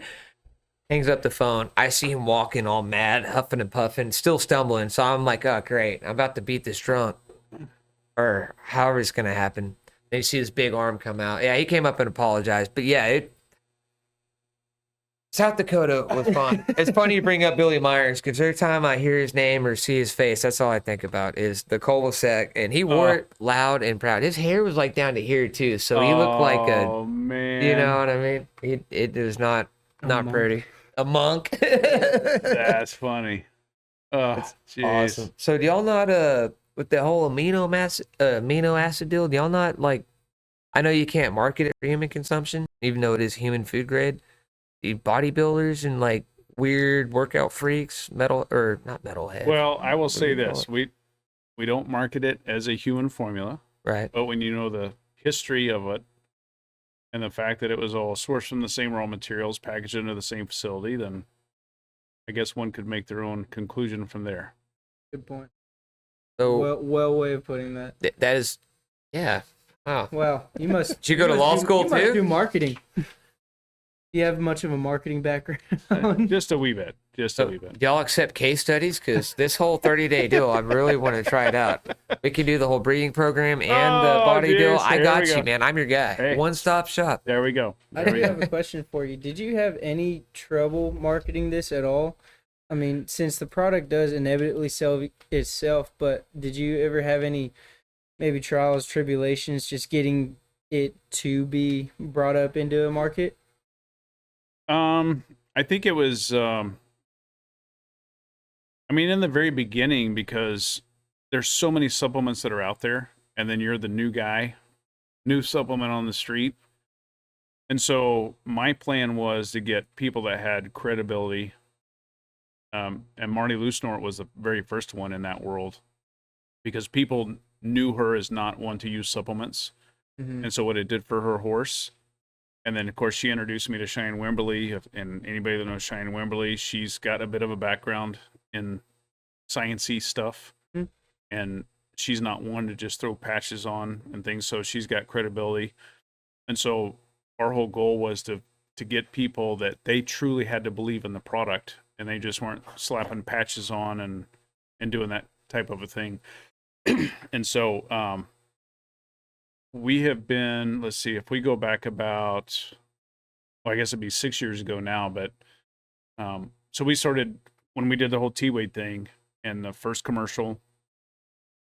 Hangs up the phone. I see him walking all mad, huffing and puffing, still stumbling. So I'm like, "Oh, great! I'm about to beat this drunk." Or however it's gonna happen. Then you see this big arm come out. Yeah, he came up and apologized. But yeah, South Dakota was fun. It's funny you bring up Billy Myers because every time I hear his name or see his face, that's all I think about is the cul-de-sac. And he wore it loud and proud. His hair was like down to here too, so he looked like Oh, man. you know what I mean? It was not pretty. A monk. That's funny. Oh, jeez. Awesome. So do y'all not with the whole amino acid deal, do y'all not like, I know you can't market it for human consumption, even though it is human food grade, bodybuilders and like weird workout freaks, metal or not metalhead. Well, I will What do say you call this: it? we don't market it as a human formula, Right. but when you know the history of it and the fact that it was all sourced from the same raw materials, packaged into the same facility, then I guess one could make their own conclusion from there. Good point. So Well way of putting that. that is, yeah. Wow. Wow, you must. Did you go to must law do- school you must too? do marketing. You have much of a marketing background. Just a wee bit. Just a So wee bit. y'all accept case studies? Because this whole 30-day deal, I really want to try it out. We can do the whole breeding program and the Oh, body deal. geez, I there got we you, go. man. I'm your guy. Hey. One-stop shop. There we go. I There we do go. have a question for you. Did you have any trouble marketing this at all? I mean, since the product does inevitably sell itself, but did you ever have any maybe trials, tribulations, just getting it to be brought up into a market? I think it was, I mean, in the very beginning, because there's so many supplements that are out there, and then you're the new guy, new supplement on the street. And so my plan was to get people that had credibility. And Marnie Loosenort was the very first one in that world because people knew her as not one to use supplements. Mm-hmm. And so what it did for her horse. And then, of course, she introduced me to Cheyenne Wimberly. And anybody that knows Cheyenne Wimberly, she's got a bit of a background in science-y stuff. Hmm. And she's not one to just throw patches on and things. So she's got credibility. And so our whole goal was to get people that they truly had to believe in the product. And they just weren't slapping patches on and doing that type of a thing. And so we have been, let's see, if we go back about, well, I guess it'd be 6 years ago now, but so we started when we did the whole T-Wade thing and the first commercial.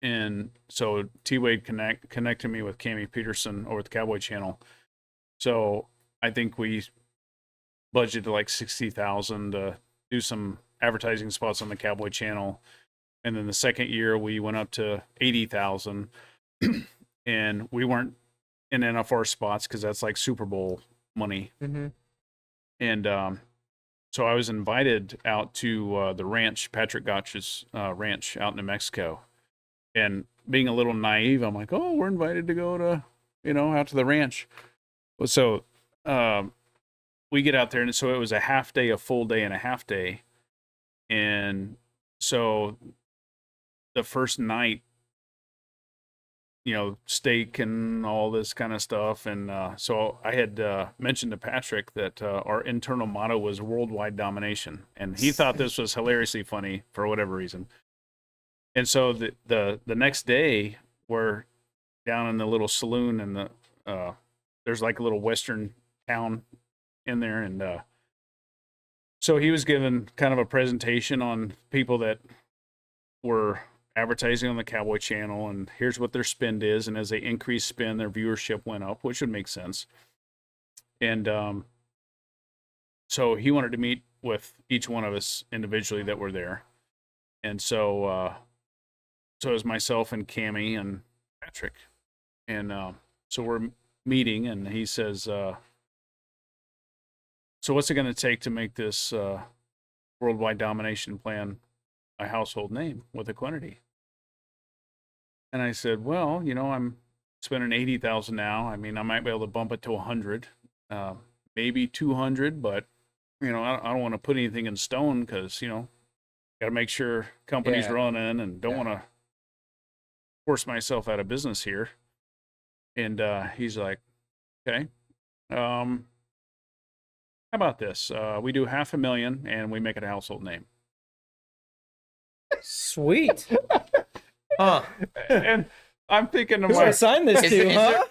And so T-Wade connected me with Cammie Peterson over at the Cowboy Channel. So I think we budgeted like $60,000 to do some advertising spots on the Cowboy Channel. And then the second year we went up to $80,000. And we weren't in NFR spots because that's like Super Bowl money. Mm-hmm. And so I was invited out to the ranch, Patrick Gotch's ranch out in New Mexico. And being a little naive, I'm like, oh, we're invited to go to, out to the ranch. So we get out there, and so it was a half day, a full day, and a half day. And so the first night, steak and all this kind of stuff. And so I had mentioned to Patrick that our internal motto was worldwide domination. And he thought this was hilariously funny for whatever reason. And so the next day, we're down in the little saloon, and there's like a little western town in there. And so he was giving kind of a presentation on people that were advertising on the Cowboy Channel, and here's what their spend is, and as they increased spend, their viewership went up, which would make sense. And so he wanted to meet with each one of us individually that were there. And so it was myself and Cammie and Patrick. And so we're meeting, and he says, so what's it going to take to make this worldwide domination plan a household name with Equinety? And I said, well, I'm spending $80,000 now. I mean, I might be able to bump it to 100, maybe 200, but I don't want to put anything in stone because got to make sure company's running, and don't want to force myself out of business here. And he's like, okay, how about this? We do $500,000 and we make it a household name. Sweet. Huh. And I'm thinking to Who do I myself, sign this Is- to, is huh?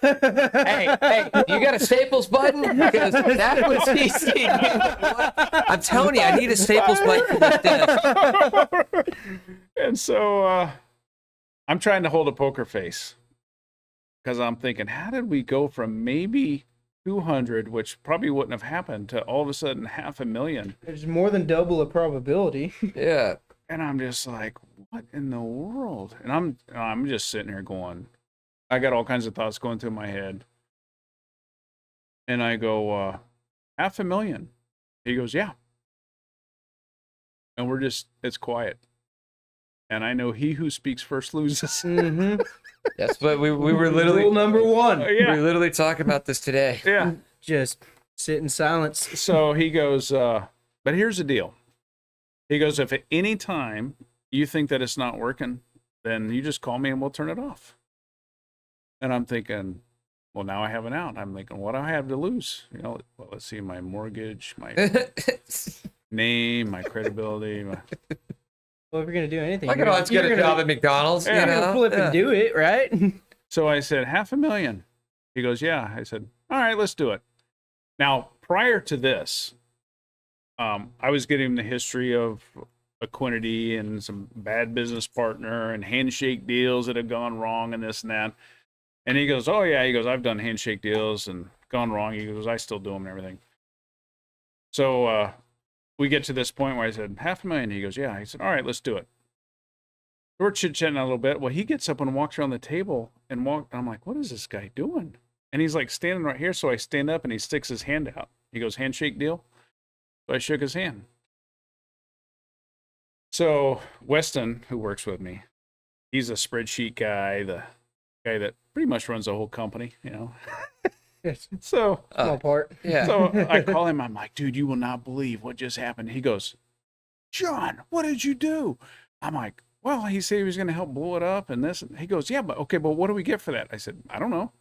Hey, you got a Staples button? Because that was easy. I'm telling you, I need a Staples button for this desk. and so I'm trying to hold a poker face because I'm thinking, how did we go from maybe 200, which probably wouldn't have happened, to all of a sudden $500,000? There's more than double the probability. Yeah. And I'm just like, what in the world? And I'm just sitting here going, I got all kinds of thoughts going through my head. And I go, $500,000. He goes, yeah. And it's quiet. And I know he who speaks first loses. Mm-hmm. That's what we were literally Rule number one. we were literally talking about this today. Yeah. Just sit in silence. So he goes, but here's the deal. He goes, if at any time you think that it's not working, then you just call me and we'll turn it off. And I'm thinking, well, now I have an out. I'm thinking, what do I have to lose? Well, let's see, my mortgage, my name, my credibility. Well, if you're gonna do anything, I could always get a job at McDonald's. Yeah. You you're know? gonna flip and do it, right? So I said, $500,000. He goes, yeah. I said, all right, let's do it. Now, prior to this, I was getting the history of Equinity and some bad business partner and handshake deals that have gone wrong and this and that. And he goes, oh, yeah. He goes, I've done handshake deals and gone wrong. He goes, I still do them and everything. So we get to this point where I said, $500,000. He goes, yeah. He said, all right, let's do it. We're chit-chatting a little bit. Well, he gets up and walks around the table and I'm like, what is this guy doing? And he's like standing right here. So I stand up and he sticks his hand out. He goes, handshake deal. So I shook his hand. So Weston, who works with me, he's a spreadsheet guy, the guy that pretty much runs the whole company, you know. So Small part. Yeah. So I call him. I'm like, dude, you will not believe what just happened. He goes, John, what did you do? I'm like, well, he said he was going to help blow it up and this. He goes, yeah, but okay, but what do we get for that? I said, I don't know.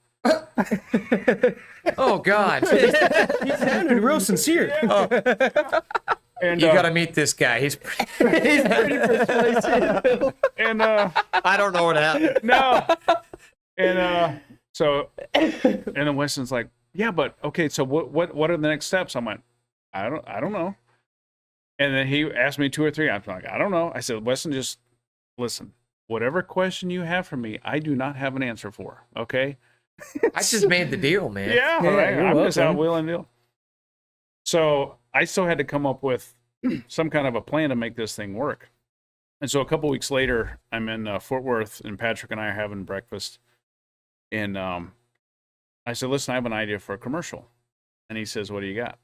Oh God. He sounded real sincere. And You got to meet this guy. He's pretty, He's pretty persuasive. and I don't know what happened. no, and so and then Weston's like, yeah, but okay, so what are the next steps? I'm like, I don't know. And then he asked me 2 or 3. I'm like, I don't know. I said, Weston, just listen. Whatever question you have for me, I do not have an answer for. Okay. I just made the deal, man. Yeah, Yeah, right. you're I'm just welcome. out wheeling deal. So I still had to come up with some kind of a plan to make this thing work. And so a couple weeks later, I'm in Fort Worth, and Patrick and I are having breakfast. And I said, listen, I have an idea for a commercial. And he says, what do you got?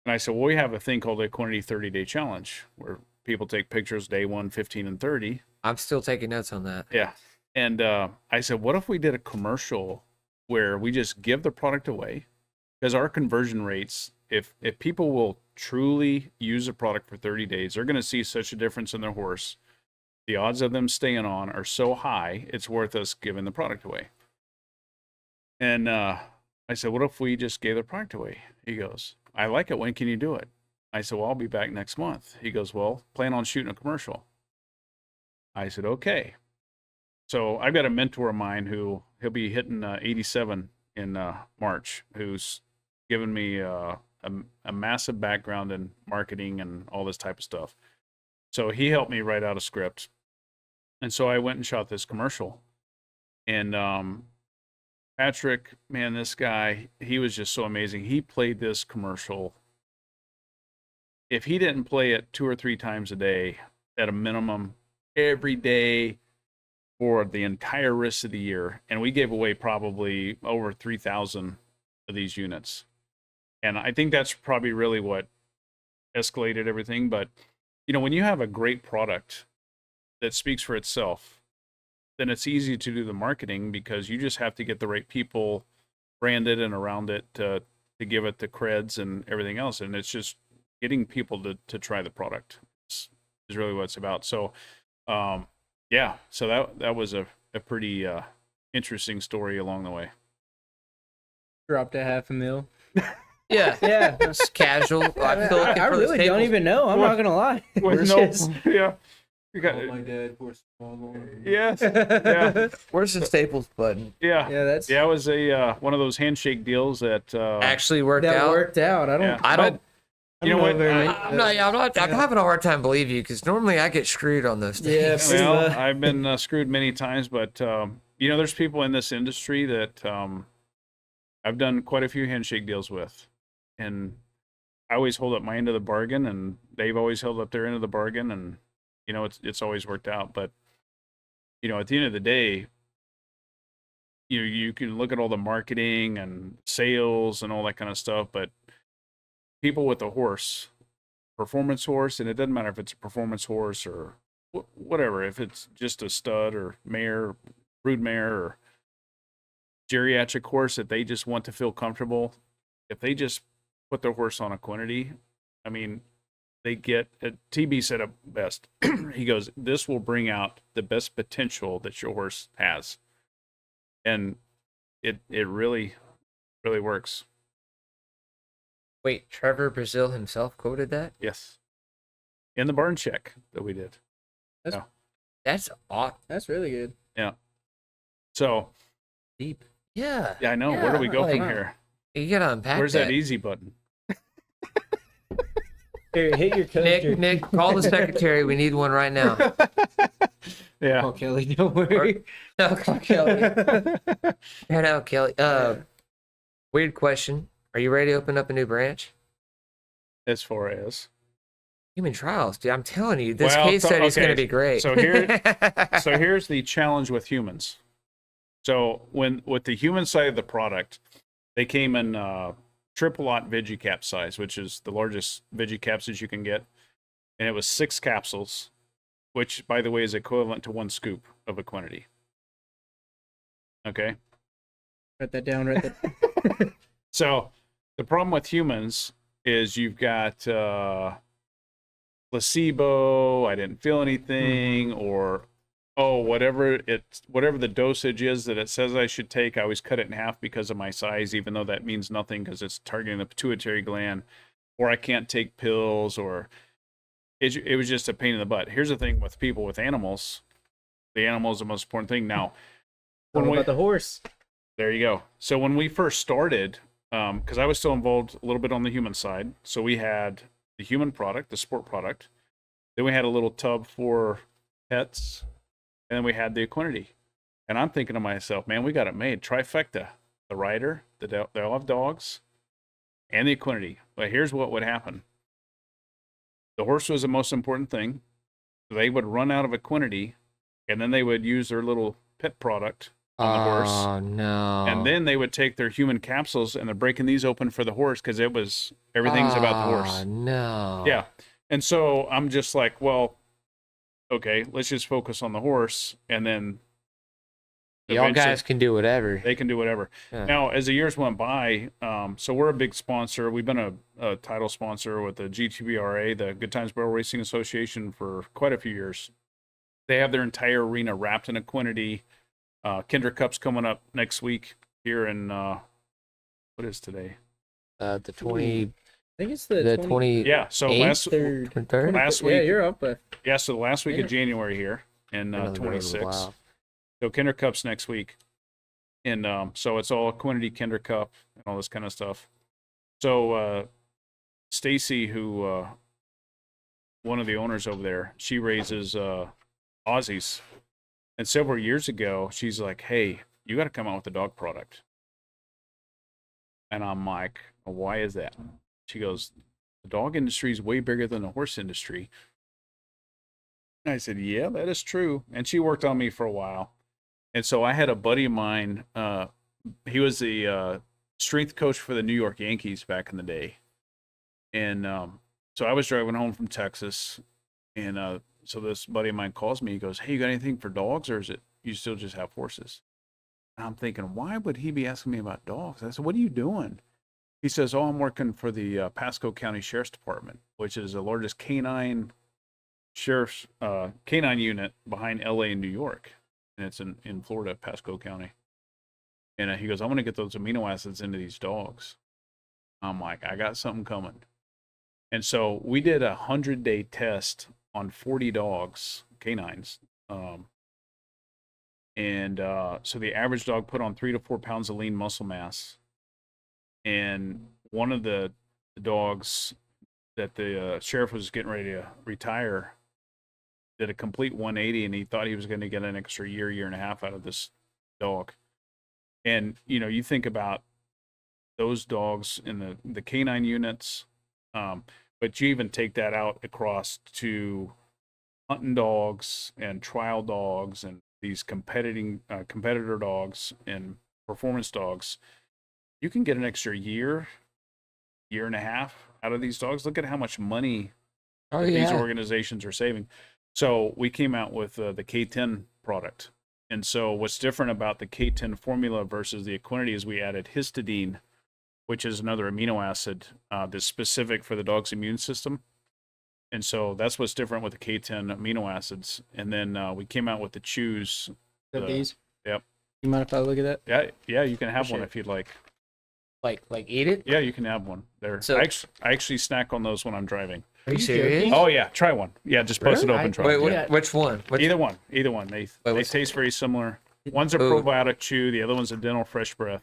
And I said, well, we have a thing called the Equinity 30-Day Challenge, where people take pictures day 1, 15, and 30. I'm still taking notes on that. Yeah. And I said, what if we did a commercial where we just give the product away? Because our conversion rates, if people will truly use a product for 30 days, they're going to see such a difference in their horse. The odds of them staying on are so high, it's worth us giving the product away. And I said, what if we just gave the product away? He goes, I like it. When can you do it? I said, well, I'll be back next month. He goes, well, plan on shooting a commercial. I said, okay. So I've got a mentor of mine who he'll be hitting 87 in March, who's given me a massive background in marketing and all this type of stuff. So he helped me write out a script. And so I went and shot this commercial. And Patrick, man, this guy, he was just so amazing. He played this commercial. If he didn't play it 2 or 3 times a day, at a minimum, every day for the entire rest of the year, and we gave away probably over 3,000 of these units. And I think that's probably really what escalated everything. But, you know, when you have a great product that speaks for itself, then it's easy to do the marketing because you just have to get the right people branded and around it to give it the creds and everything else. And it's just getting people to try the product is really what it's about. So, yeah, so that was a pretty interesting story along the way. Dropped a $500,000. Yeah. Yeah. It's casual. I'm still looking I for really the don't staples. even know. I'm not gonna lie. With It's no, just- yeah, you got My dad for small one. yes, yeah, Where's the staples button? yeah, Yeah, that's yeah. It was a one of those handshake deals that Actually worked that out. worked out. I don't. Yeah. I don't. You know what? very many- I'm having a hard time believing you because normally I get screwed on those things. Yeah, but- Well, I've been screwed many times, but you know, there's people in this industry that I've done quite a few handshake deals with, and I always hold up my end of the bargain, and they've always held up their end of the bargain, and you know, it's always worked out. But you know, at the end of the day, you can look at all the marketing and sales and all that kind of stuff, but people with a horse, performance horse, and it doesn't matter if it's a performance horse or whatever, if it's just a stud or mare, brood mare, or geriatric horse that they just want to feel comfortable, if they just put their horse on equinety, I mean, they get, TB said it best. He goes, this will bring out the best potential that your horse has. And it really, really works. Wait, Trevor Brazil himself quoted that? Yes. In the barn check that we did. That's awesome. That's really good. Yeah. So, Deep. Yeah. yeah, I know. Yeah, Where do we go like, from here? You gotta unpack Where's that easy button? Here, hit your coaster. Nick, call the secretary. We need one right now. Yeah. Oh, Kelly, don't worry. No, call Kelly. Right now, Kelly. Weird question. Are you ready to open up a new branch? As far as Human trials, dude. I'm telling you, this Well, case study is okay, going to be great. so here's the challenge with humans. So with the human side of the product, they came in triple lot veggie cap size, which is the largest veggie capsules you can get, and it was 6 capsules, which by the way is equivalent to 1 scoop of equinety. Okay. Write that down. Write that. So the problem with humans is you've got placebo, I didn't feel anything, or whatever the dosage is that it says I should take, I always cut it in half because of my size, even though that means nothing because it's targeting the pituitary gland, or I can't take pills, or it was just a pain in the butt. Here's the thing with people with animals. The animal is the most important thing. Now, What about the horse? there you go. So when we first started, because I was still involved a little bit on the human side, so we had the human product, the sport product, then we had a little tub for pets, and then we had the equinety. And I'm thinking to myself, man, we got it made. Trifecta. The rider, they'll have dogs, and the equinety. But here's what would happen. The horse was the most important thing. They would run out of equinety, and then they would use their little pet product on the horse. Oh, no. And then they would take their human capsules and they're breaking these open for the horse because everything's about the horse. Oh, no. Yeah. And so I'm just like, well, okay, let's just focus on the horse. And then Y'all eventually guys can do whatever. they can do whatever. Yeah. Now, as the years went by, so we're a big sponsor. We've been a title sponsor with the GTBRA, the Good Times Barrel Racing Association, for quite a few years. They have their entire arena wrapped in equinety. Kinder Cup's coming up next week here in what is today? The 20. I think it's the 20. Yeah, so last third. 23rd? last Yeah, week, you're up. yeah, so the last week Yeah. of January here in Another 26. wow. So Kinder Cup's next week, and so it's all equinety Kinder Cup and all this kind of stuff. So Stacy, who one of the owners over there, she raises Aussies. And several years ago, she's like, hey, you got to come out with a dog product. And I'm like, why is that? She goes, the dog industry is way bigger than the horse industry. And I said, yeah, that is true. And she worked on me for a while. And so I had a buddy of mine. He was the strength coach for the New York Yankees back in the day. And so I was driving home from Texas, and so this buddy of mine calls me. He goes, hey, you got anything for dogs, or is it you still just have horses? And I'm thinking, why would he be asking me about dogs? I said, what are you doing? He says, oh, I'm working for the Pasco County Sheriff's Department, which is the largest canine sheriff's canine unit behind LA and New York. And it's in Florida, Pasco County. And he goes, I want to get those amino acids into these dogs. I'm like, I got something coming. And so we did a 100-day test on 40 dogs, canines. So the average dog put on 3 to 4 pounds of lean muscle mass. And one of the dogs that the sheriff was getting ready to retire did a complete 180, and he thought he was going to get an extra year and a half out of this dog. And, you think about those dogs in the canine units, but you even take that out across to hunting dogs and trial dogs and these competitor dogs and performance dogs. You can get an extra year year and a half out of these dogs. Look at how much money Oh these yeah. organizations are saving. So we came out with the K10 product. And so what's different about the K10 formula versus the Equinety is we added histidine, which is another amino acid that's specific for the dog's immune system. And so that's what's different with the K10 amino acids. And then we came out with the Chews. These. Yep. You mind if I look at that? Yeah, you can have For one sure. if you'd like. Like eat it? Yeah, you can have one. There. So- I actually snack on those when I'm driving. Are you you serious? joking? Oh yeah, try one. Yeah, just bust Really? it open. Try Wait, it. wait, Yeah. which one? Either one. They what's- taste very similar. One's a Ooh. probiotic chew. The other one's a dental fresh breath.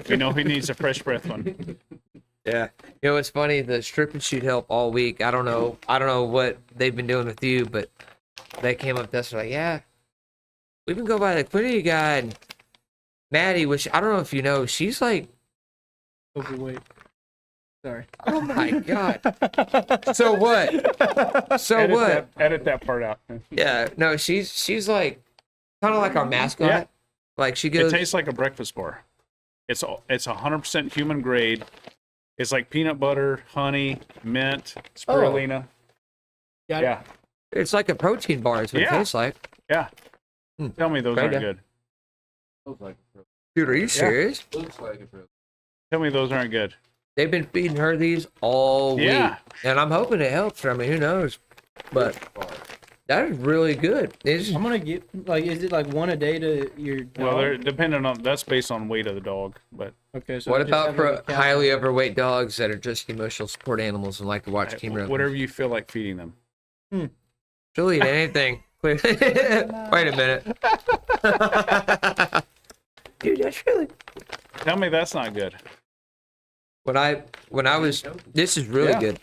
We know who needs a fresh breath one. Yeah. You know, it's funny. The strip and shoot help all week. I don't know what they've been doing with you, but they came up to us like, yeah, we've been going by the Equinety guy. And Maddie, which I don't know if you know, she's like, Overweight. Sorry. oh my god. So what? So edit what? edit that part out. Yeah. No, she's like kind of like our mascot. Yeah. Like she It goes. tastes like a breakfast bar. It's 100% human grade. It's like peanut butter, honey, mint, spirulina. Got it. Yeah, It's like a protein bar. Is what it Yeah. tastes like. yeah. Hmm. Tell me those Right aren't down. good. Looks like it, bro. Dude, are you serious? Looks like it, bro. Tell me those aren't good. They've been feeding her these all Yeah. week, and I'm hoping it helps her. I mean, who knows? But that is really good. It's I'm gonna get like, is it like one a day to your dog? Well, they're dependent on that's based on weight of the dog, but Okay. So what just about have for like a cow- highly overweight dogs that are just emotional support animals and like to watch team rugby? whatever you feel like feeding them. She'll eat anything. Wait a minute. Dude, that's really. Tell me that's not good. When I was, this is really Yeah. good.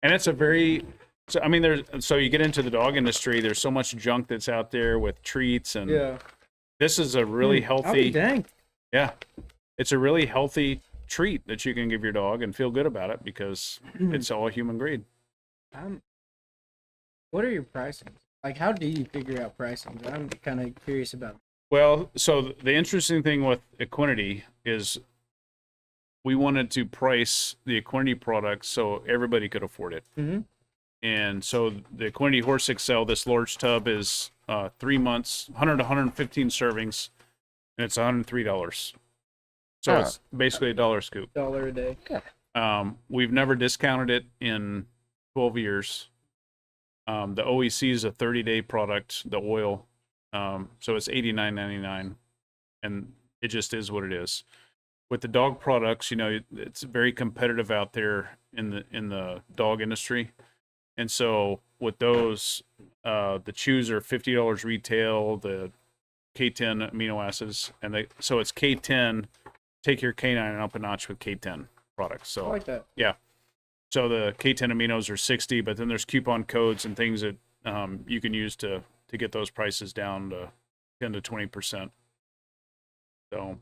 And it's a very so I mean so you get into the dog industry, there's so much junk that's out there with treats and Yeah. this is a really I'll be healthy dang. yeah. It's a really healthy treat that you can give your dog and feel good about it because it's all human grade. What are your pricing? Like, how do you figure out pricing? I'm kind of curious about. Well, so the interesting thing with Equinety is we wanted to price the Equinety product so everybody could afford it. Mm-hmm. And so the Equinety Horse Excel, this large tub is 3 months, 100 to 115 servings, and it's $103. So Oh. it's basically a dollar scoop. $1 a day. We've never discounted it in 12 years. The OEC is a 30-day product, the oil. So it's $89.99, and it just is what it is. With the dog products, you know, it's very competitive out there in the dog industry. And so with those, the chews are $50 retail, the K10 amino acids, and so it's K10, take your canine up a notch with K10 products. I So like that. so the K10 aminos are 60, but then there's coupon codes and things that you can use to get those prices down to 10 to 20%. So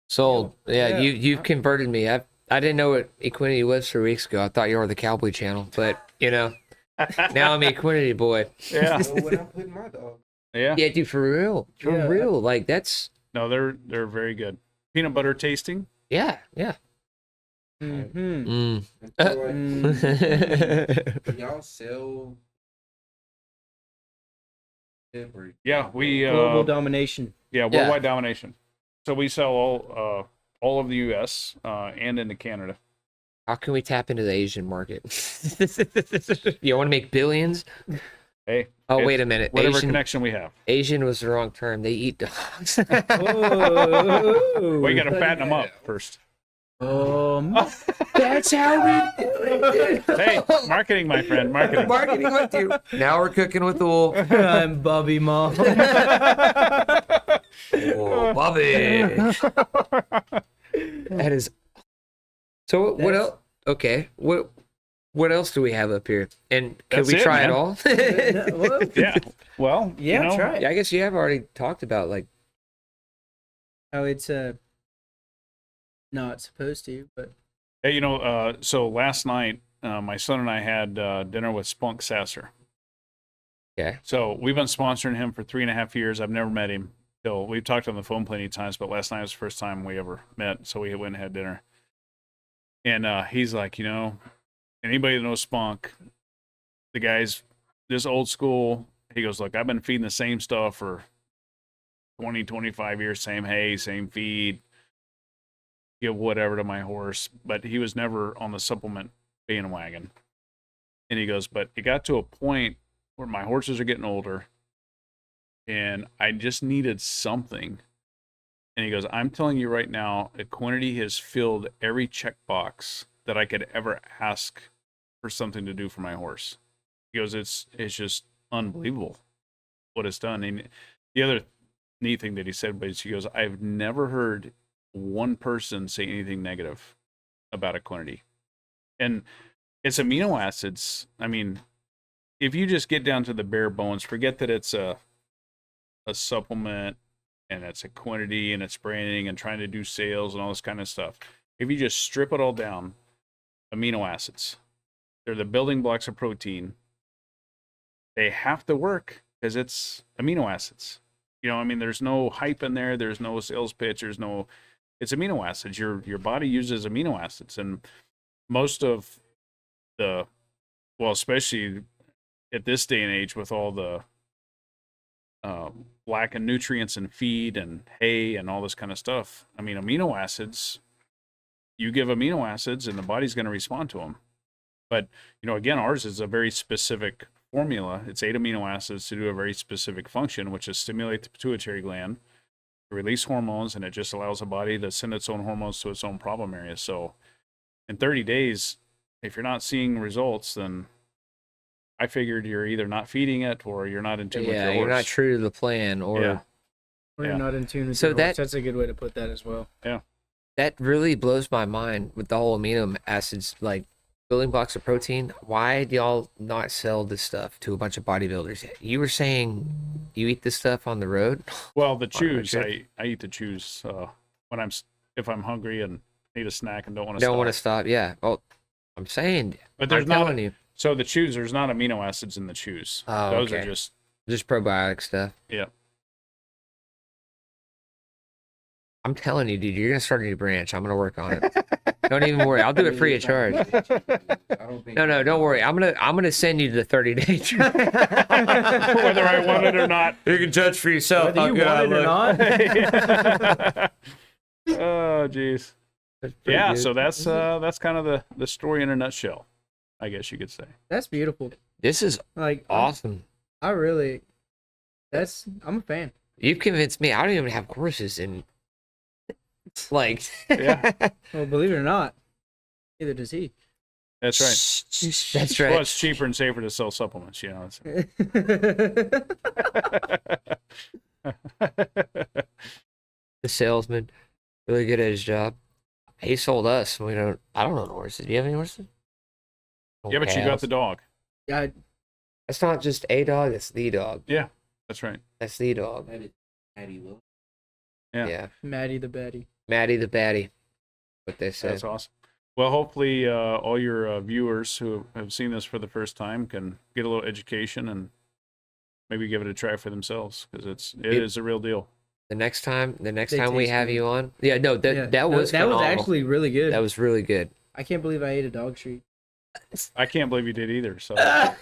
Sold. Yeah, Yeah. you've converted me. I didn't know what Equinety was 3 weeks ago. I thought you were the Cowboy Channel, but you know, now I'm Equinety boy. yeah, So when I'm putting my dog, yeah. Yeah, dude, for real, for Yeah. real. Like that's No, they're very good. Peanut butter tasting. yeah. Mm-hmm. Mm. until I, Mm. can y'all sell? Or Yeah, we Global domination. yeah, worldwide domination. So we sell all of the U.S. And into Canada. How can we tap into the Asian market? You want to make billions? Hey. Oh, it's wait a minute. Whatever Asian, connection we have, Asian was the wrong term. They eat dogs. Oh, we got to fatten them up first. That's how we do it. Hey, marketing, my friend, marketing. Marketing with you. Now we're cooking with the wolf. I'm Bobby Mom. Oh, Bobby. That is. So what That's- else? Okay. What else do we have up here? And can That's we it, try man. it all? Yeah. Well, Yeah, you know, try it. Yeah, I guess you have already talked about like. Oh, it's not supposed to, but Hey, you know, so last night, my son and I had dinner with Spunk Sasser. Okay. So we've been sponsoring him for 3.5 years. I've never met him. We've talked on the phone plenty of times, but last night was the first time we ever met. So we went and had dinner. And he's like, anybody that knows Spunk, the guy's this old school. He goes, look, I've been feeding the same stuff for 20, 25 years, same hay, same feed, give whatever to my horse. But he was never on the supplement bandwagon. And he goes, but it got to a point where my horses are getting older and I just needed something. And he goes, I'm telling you right now, Equinety has filled every checkbox that I could ever ask for something to do for my horse. He goes, it's just unbelievable what it's done. And the other neat thing that he said was, he goes, I've never heard one person say anything negative about Equinety. And it's amino acids. I mean, if you just get down to the bare bones, forget that it's a supplement and it's Equinety and it's branding and trying to do sales and all this kind of stuff. If you just strip it all down, amino acids, they're the building blocks of protein. They have to work because it's amino acids. I mean, there's no hype in there. There's no sales pitch. It's amino acids. Your body uses amino acids. And most of especially at this day and age with all the lack of nutrients in feed and hay and all this kind of stuff. I mean, amino acids, you give amino acids and the body's going to respond to them. But, again, ours is a very specific formula. It's 8 amino acids to do a very specific function, which is stimulate the pituitary gland, release hormones, and it just allows the body to send its own hormones to its own problem area. So in 30 days, if you're not seeing results, then I figured you're either not feeding it or you're not in tune with your horse. You're not true to the plan, or Or you're not in tune with So your that- horse. That's a good way to put that as well. that really blows my mind with the whole amino acids, like building blocks of protein. Why do y'all not sell this stuff to a bunch of bodybuilders? You were saying you eat this stuff on the road. Well, the Part of it, chews, sure. I eat the chews when if I'm hungry and need a snack and don't want to Don't stop. want to stop. Yeah. Well, I'm saying, But there's I'm not. telling you, So the chews, there's not amino acids in the chews. Oh, Those okay. are just just probiotic stuff. Yeah. I'm telling you, dude, you're gonna start a new branch. I'm gonna work on it. Don't even worry. I'll do it free of charge. I don't think No, don't worry. I'm gonna send you the 30-day trial. whether I want it or not. You can judge for yourself. Whether you want it or not. Oh, jeez. Yeah, so that's kind of the story in a nutshell, I guess you could say. That's beautiful. This is Like, awesome. I'm a fan. You've convinced me. I don't even have horses, and like, Yeah. Well, believe it or not, neither does he. That's right. That's Well, right. it's cheaper and safer to sell supplements, It's... The salesman, really good at his job. He sold us. I don't own horses. Do you have any horses? Yeah, but you got the dog. Yeah, It's not just a dog. It's the dog. Yeah, that's right. That's the dog. Patty Will. Yeah. Yeah. Maddie the Betty. Maddie the baddie. What they say. That's awesome. Well, hopefully all your viewers who have seen this for the first time can get a little education and maybe give it a try for themselves, because it is a real deal. The next time They we taste have good. you on. Yeah, no, that was that was phenomenal. actually really good. That was really good. I can't believe I ate a dog treat. I can't believe you did either. So I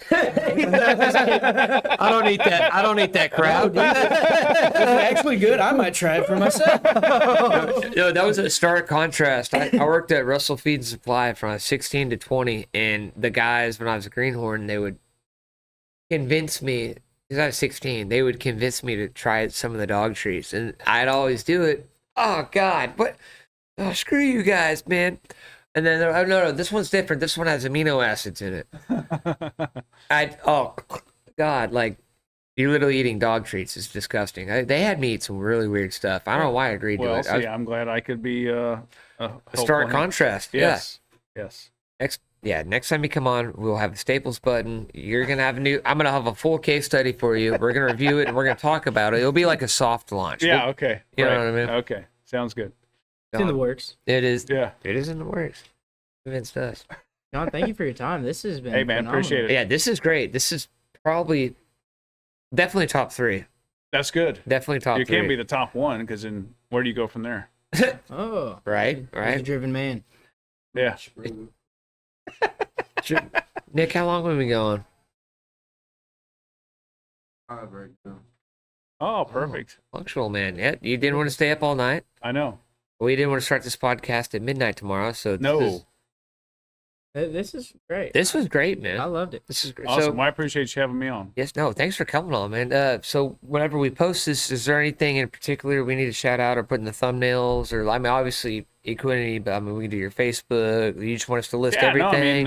don't eat that. I don't eat that crap. It's actually good. I might try it for myself. No, that was a stark contrast. I worked at Russell Feed and Supply from 16 to 20, and the guys, when I was a greenhorn, they would convince me, because I was 16, they would convince me to try some of the dog treats, and I'd always do it. Oh, God, what? Oh, screw you guys, man. And then, oh, no, this one's different. This one has amino acids in it. Oh, God, like, you're literally eating dog treats. It's disgusting. They had me eat some really weird stuff. I don't know why I agreed to well, it. I was- see, I'm glad I could be a stark contrast. Yes. Yes. Next time you come on, we'll have a Staples button. You're gonna have I'm gonna have a full case study for you. We're gonna review it and we're gonna talk about it. It'll be like a soft launch. Yeah. Okay. You know right. what I mean? Okay. Sounds good. It's in the works. It is. Yeah. It is in the works. Convinced us. John, thank you for your time. This has been Hey, man, phenomenal. appreciate it. Yeah, this is great. This is definitely top 3. That's good. Definitely top You 3. can't be the top one, because then where do you go from there? Oh, right. he's a Right. driven man. Yeah. Nick, how long have we been going? Oh, perfect. Punctual, man. Yeah, you didn't want to stay up all night. I know. We didn't want to start this podcast at midnight tomorrow, so No. This is great. this was great, I man. loved it. This is great. Awesome. So, Well, I appreciate you having me on. yes, no, thanks for coming on, man. So whenever we post this, is there anything in particular we need to shout out or put in the thumbnails? Or I mean, obviously Equinity, but I mean, we can do your Facebook. You just want us to list Yeah, no, I everything. mean,